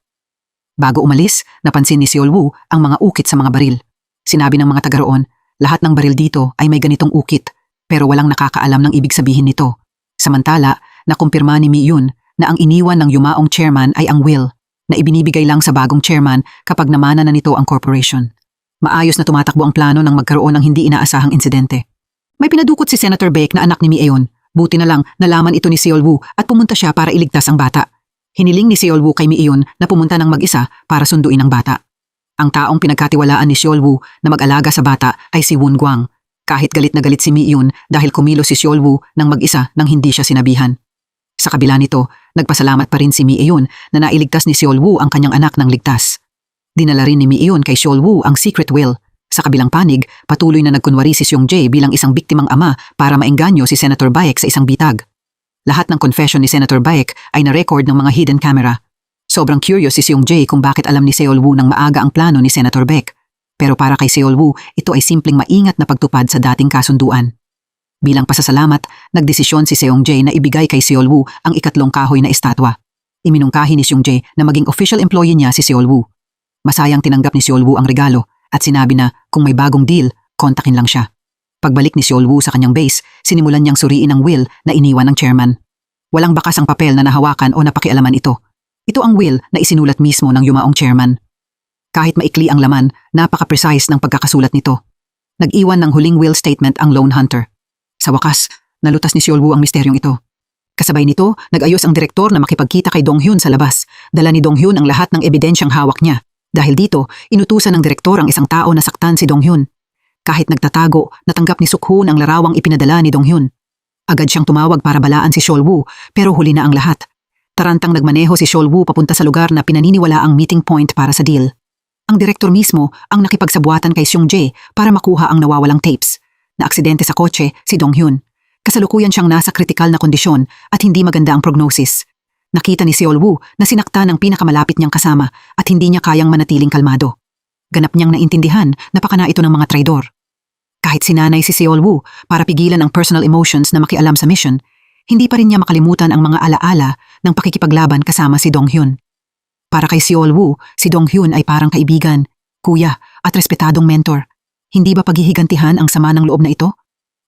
Bago umalis, napansin ni Seol Woo ang mga ukit sa mga baril. Sinabi ng mga taga roon, lahat ng baril dito ay may ganitong ukit, pero walang nakakaalam ng ibig sabihin nito. Samantala, nakumpirma ni Mi Yun na ang iniwan ng yumaong chairman ay ang will, na ibinibigay lang sa bagong chairman kapag namana na nito ang corporation. Maayos na tumatakbo ang plano ng magkaroon ng hindi inaasahang insidente. May pinadukot si Senator Baek na anak ni Mi Eun. Buti na lang nalaman ito ni Seol Woo at pumunta siya para iligtas ang bata. Hiniling ni Seol Woo kay Mi Eun na pumunta ng mag-isa para sunduin ang bata. Ang taong pinagkatiwalaan ni Seol Woo na mag-alaga sa bata ay si Won Guang. Kahit galit na galit si Mi Eun dahil kumilos si Seol Woo ng mag-isa nang hindi siya sinabihan. Sa kabila nito, nagpasalamat pa rin si Mi Eun na nailigtas ni Seol Woo ang kanyang anak ng ligtas. Dinala rin ni Mi Eun kay Seol Woo ang secret will. Sa kabilang panig, patuloy na nagkunwari si Seung Jae bilang isang biktimang ama para maengganyo si Senator Baek sa isang bitag. Lahat ng confession ni Senator Baek ay na-record ng mga hidden camera. Sobrang curious si Seung Jae kung bakit alam ni Seol Woo ng maaga ang plano ni Senator Baek. Pero para kay Seol Woo, ito ay simpleng maingat na pagtupad sa dating kasunduan. Bilang pasasalamat, nagdesisyon si Seung Jae na ibigay kay Seol Woo ang 2 kahoy na estatwa. Iminungkahi ni Seung Jae na maging official employee niya si Seol Woo. Masayang tinanggap ni Seol Woo ang regalo at sinabi na kung may bagong deal, kontakin lang siya. Pagbalik ni Seol Woo sa kanyang base, sinimulan niyang suriin ang will na iniwan ng chairman. Walang bakas ang papel na nahawakan o napakialaman ito. Ito ang will na isinulat mismo ng yumaong chairman. Kahit maikli ang laman, napaka-precise ng pagkakasulat nito. Nag-iwan ng huling will statement ang lone hunter. Sa wakas, nalutas ni Seol Woo ang misteryong ito. Kasabay nito, nag-ayos ang direktor na makipagkita kay Dong Hyun sa labas. Dala ni Dong Hyun ang lahat ng ebidensyang hawak niya. Dahil dito, inutusan ng direktor ang isang tao na saktan si Dong Hyun. Kahit nagtatago, natanggap ni Suk-hoon ang larawang ipinadala ni Dong Hyun. Agad siyang tumawag para balaan si Seol Woo, pero huli na ang lahat. Tarantang nagmaneho si Seol Woo papunta sa lugar na pinaniniwala ang meeting point para sa deal. Ang direktor mismo ang nakipagsabuatan kay Seung Jae para makuha ang nawawalang tapes. Naaksidente sa kotse si Dong Hyun. Kasalukuyan siyang nasa kritikal na kondisyon at hindi maganda ang prognosis. Nakita ni Seol Woo na sinaktan ang pinakamalapit niyang kasama at hindi niya kayang manatiling kalmado. Ganap niyang naintindihan na pakana ito ng mga traidor. Kahit sinanay si Seol Woo para pigilan ang personal emotions na makialam sa mission, hindi pa rin niya makalimutan ang mga alaala ng pakikipaglaban kasama si Dong Hyun. Para kay Seol Woo, si Dong Hyun ay parang kaibigan, kuya at respetadong mentor. Hindi ba paghihigantihan ang sama ng loob na ito?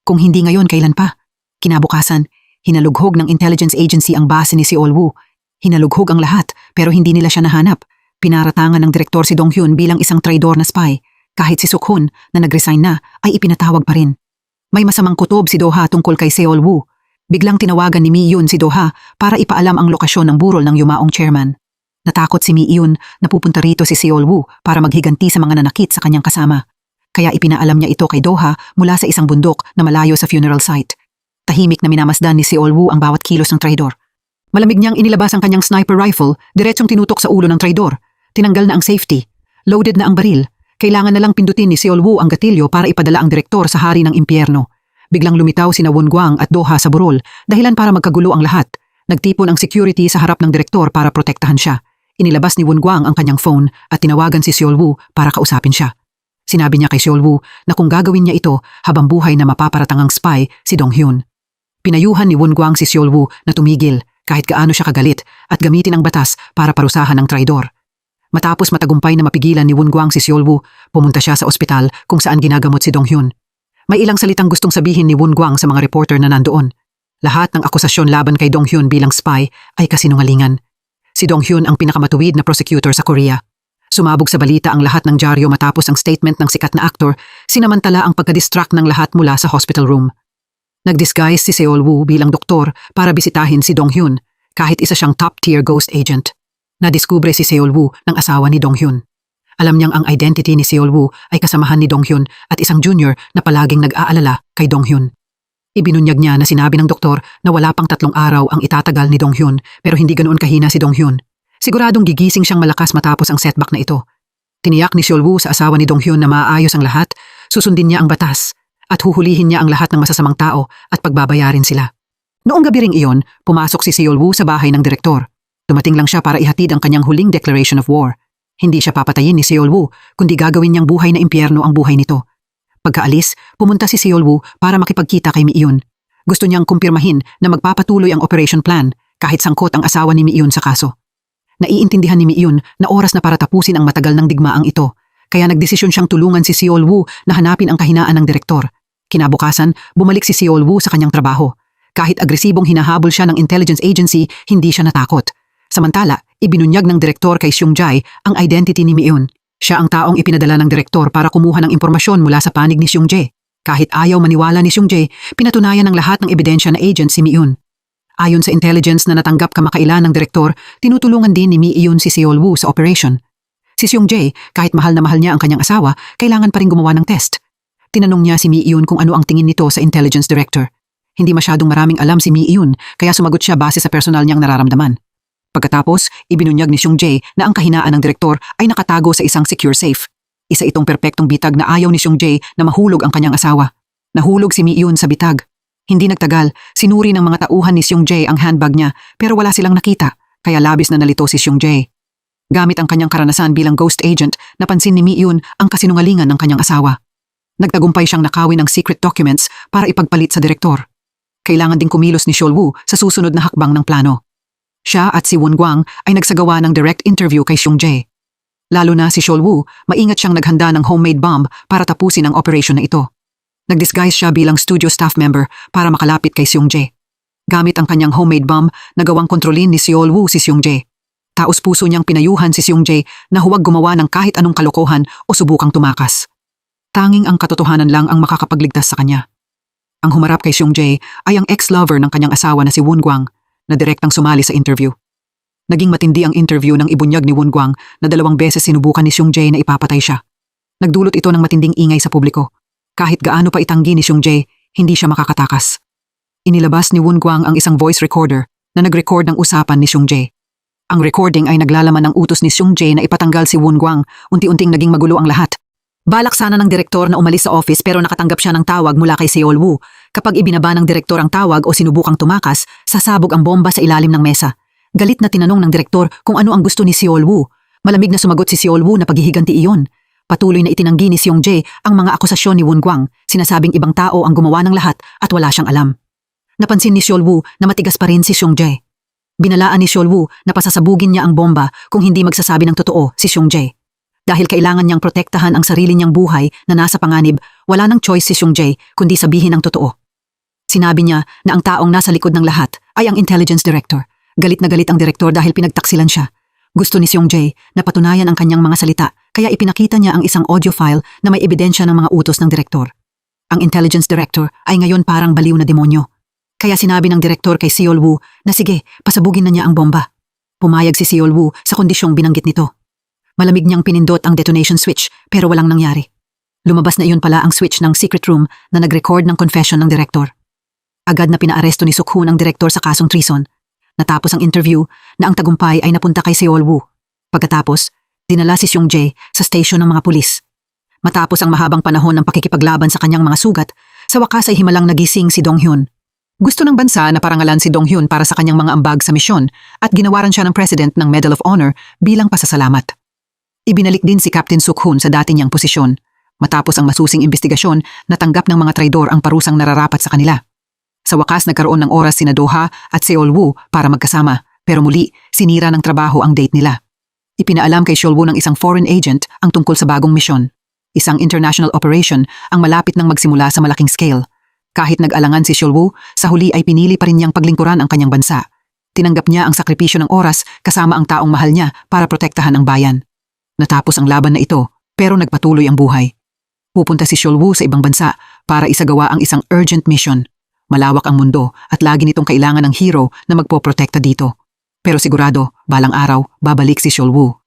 Kung hindi ngayon, kailan pa? Kinabukasan, hinalughog ng intelligence agency ang base ni Seol Woo. Hinalughog ang lahat pero hindi nila siya nahanap. Pinaratangan ng direktor si Dong Hyun bilang isang traidor na spy. Kahit si Suk-hoon na nag-resign na ay ipinatawag pa rin. May masamang kutob si Do-ha tungkol kay Seol Woo. Biglang tinawagan ni Mi Yun si Do-ha para ipaalam ang lokasyon ng burol ng yumaong chairman. Natakot si Mi Yun na pupunta rito si Seol Woo para maghiganti sa mga nanakit sa kanyang kasama. Kaya ipinaalam niya ito kay Do-ha mula sa isang bundok na malayo sa funeral site. Tahimik na minamasdan ni Seol Woo ang bawat kilos ng traidor. Malamig niyang inilabas ang kanyang sniper rifle, diretsong tinutok sa ulo ng traidor. Tinanggal na ang safety. Loaded na ang baril. Kailangan na lang pindutin ni Seol Woo ang gatilyo para ipadala ang direktor sa hari ng impyerno. Biglang lumitaw sina Won Guang at Do-ha sa burol, dahilan para magkagulo ang lahat. Nagtipon ang security sa harap ng direktor para protektahan siya. Inilabas ni Won-gwang ang kanyang phone at tinawagan si Seol-woo para kausapin siya. Sinabi niya kay Seol-woo na kung gagawin niya ito habang buhay na mapaparatangang spy si Dong-hyun. Pinayuhan ni Won-gwang si Seol-woo na tumigil kahit gaano siya kagalit at gamitin ang batas para parusahan ang traidor. Matapos matagumpay na mapigilan ni Won-gwang si Seol-woo, pumunta siya sa ospital kung saan ginagamot si Dong-hyun. May ilang salitang gustong sabihin ni Won-gwang sa mga reporter na nandoon. Lahat ng akusasyon laban kay Dong-hyun bilang spy ay kasinungalingan. Si Dong-hyun ang pinakamatuwid na prosecutor sa Korea. Sumabog sa balita ang lahat ng dyaryo matapos ang statement ng sikat na aktor, sinamantala ang pagka-distract ng lahat mula sa hospital room. Nag-disguise si Seol-woo bilang doktor para bisitahin si Dong-hyun, kahit isa siyang top-tier ghost agent. Nadiskubre si Seol-woo ng asawa ni Dong-hyun. Alam niyang ang identity ni Seol-woo ay kasamahan ni Dong-hyun at isang junior na palaging nag-aalala kay Dong-hyun. Ibinunyag niya na sinabi ng doktor na wala pang 3 araw ang itatagal ni Dong-hyun pero hindi ganoon kahina si Dong-hyun. Siguradong gigising siyang malakas matapos ang setback na ito. Tiniyak ni Seol-woo sa asawa ni Dong-hyun na maayos ang lahat, susundin niya ang batas, at huhulihin niya ang lahat ng masasamang tao at pagbabayarin sila. Noong gabi ring iyon, pumasok si Seol-woo sa bahay ng direktor. Dumating lang siya para ihatid ang kanyang huling declaration of war. Hindi siya papatayin ni Seol-woo, kundi gagawin niyang buhay na impyerno ang buhay nito. Pagkaalis, pumunta si Seol-woo para makipagkita kay Mi-eun. Gusto niyang kumpirmahin na magpapatuloy ang operation plan kahit sangkot ang asawa ni Mi-eun sa kaso. Naiintindihan ni Mi-eun na oras na para tapusin ang matagal ng digmaang ito, kaya nagdesisyon siyang tulungan si Seol-woo na hanapin ang kahinaan ng direktor. Kinabukasan, bumalik si Seol-woo sa kanyang trabaho. Kahit agresibong hinahabol siya ng intelligence agency, hindi siya natakot. Samantala, ibinunyag ng direktor kay Seung-jae ang identity ni Mi-eun. Siya ang taong ipinadala ng direktor para kumuha ng impormasyon mula sa panig ni Seung-jae. Kahit ayaw maniwala ni Seung-jae, pinatunayan ng lahat ng ebidensya na agent si Mi-eun. Ayon sa intelligence na natanggap kamakailan ng direktor, tinutulungan din ni Mi-eun si Seol-woo sa operation. Si Seung-jae, kahit mahal na mahal niya ang kanyang asawa, kailangan pa rin gumawa ng test. Tinanong niya si Mi-eun kung ano ang tingin nito sa intelligence director. Hindi masyadong maraming alam si Mi-eun, kaya sumagot siya base sa personal niyang nararamdaman. Pagkatapos, ibinunyag ni Seung-jae na ang kahinaan ng direktor ay nakatago sa isang secure safe. Isa itong perpektong bitag na ayaw ni Seung-jae na mahulog ang kanyang asawa. Nahulog si Mi-eun sa bitag. Hindi nagtagal, sinuri ng mga tauhan ni Seung-jae ang handbag niya pero wala silang nakita, kaya labis na nalito si Seung-jae. Gamit ang kanyang karanasan bilang ghost agent, napansin ni Mi-eun ang kasinungalingan ng kanyang asawa. Nagtagumpay siyang nakawin ng secret documents para ipagpalit sa direktor. Kailangan ding kumilos ni Seol-woo sa susunod na hakbang ng plano. Siya at si Won-gwang ay nagsagawa ng direct interview kay Seung-jae. Lalo na si Seol-woo, maingat siyang naghanda ng homemade bomb para tapusin ang operation na ito. Nag-disguise siya bilang studio staff member para makalapit kay Seung-jae. Gamit ang kanyang homemade bomb, nagawang kontrolin ni Seol-woo si Seung-jae. Taos-puso niyang pinayuhan si Seung-jae na huwag gumawa ng kahit anong kalokohan o subukang tumakas. Tanging ang katotohanan lang ang makakapagligtas sa kanya. Ang humarap kay Seung-jae ay ang ex-lover ng kanyang asawa na si Won-gwang na direktang sumali sa interview. Naging matindi ang interview nang ibunyag ni Won-gwang na 2 beses sinubukan ni Seung-jae na ipapatay siya. Nagdulot ito ng matinding ingay sa publiko. Kahit gaano pa itanggi ni Seung-jae, hindi siya makakatakas. Inilabas ni Won-gwang ang isang voice recorder na nag-record ng usapan ni Seung-jae. Ang recording ay naglalaman ng utos ni Seung-jae na ipatanggal si Won-gwang, unti-unting naging magulo ang lahat. Balak sana ng direktor na umalis sa office pero nakatanggap siya ng tawag mula kay Seol-woo. Kapag ibinaba ng direktor ang tawag o sinubukang tumakas, sasabog ang bomba sa ilalim ng mesa. Galit na tinanong ng direktor kung ano ang gusto ni Seol-woo. Malamig na sumagot si Seol-woo na paghihiganti iyon. Patuloy na itinanggi ni Seung-jae ang mga akusasyon ni Won-gwang, sinasabing ibang tao ang gumawa ng lahat at wala siyang alam. Napansin ni Seol-woo na matigas pa rin si Seung-jae. Binalaan ni Seol-woo na pasasabugin niya ang bomba kung hindi magsasabi ng totoo si Seung-jae. Dahil kailangan niyang protektahan ang sarili niyang buhay na nasa panganib, wala nang choice si Seung-jae kundi sabihin ang totoo. Sinabi niya na ang taong nasa likod ng lahat ay ang intelligence director. Galit na galit ang direktor dahil pinagtaksilan siya. Gusto ni Seung-jae na patunayan ang kanyang mga salita, kaya ipinakita niya ang isang audio file na may ebidensya ng mga utos ng direktor. Ang intelligence director ay ngayon parang baliw na demonyo. Kaya sinabi ng direktor kay Seol-woo na sige, pasabugin na niya ang bomba. Pumayag si Seol-woo sa kondisyong binanggit nito. Malamig niyang pinindot ang detonation switch pero walang nangyari. Lumabas na iyon pala ang switch ng secret room na nag-record ng confession ng direktor. Agad na pinaaresto ni Suk-hoon ang direktor sa kasong treason. Natapos ang interview na ang tagumpay ay napunta kay Seol-woo. Pagkatapos, dinala si Seung-jae sa station ng mga pulis. Matapos ang mahabang panahon ng pakikipaglaban sa kanyang mga sugat, sa wakas ay himalang nagising si Dong-hyun. Gusto ng bansa na parangalan si Dong Hyun para sa kanyang mga ambag sa misyon at ginawaran siya ng President ng Medal of Honor bilang pasasalamat. Ibinalik din si Captain Suk-hoon sa dati niyang posisyon. Matapos ang masusing investigasyon, natanggap ng mga traidor ang parusang nararapat sa kanila. Sa wakas nagkaroon ng oras sina Doha at Seol-woo para magkasama, pero muli sinira ng trabaho ang date nila. Ipinaalam kay Seol-woo ng isang foreign agent ang tungkol sa bagong misyon. Isang international operation ang malapit nang magsimula sa malaking scale. Kahit nag-alangan si Seol-woo, sa huli ay pinili pa rin niyang paglingkuran ang kanyang bansa. Tinanggap niya ang sakripisyo ng oras kasama ang taong mahal niya para protektahan ang bayan. Natapos ang laban na ito, pero nagpatuloy ang buhay. Pupunta si Seol-woo sa ibang bansa para isagawa ang isang urgent mission. Malawak ang mundo at lagi nitong kailangan ng hero na magpoprotekta dito. Pero sigurado, balang araw, babalik si Seol-woo.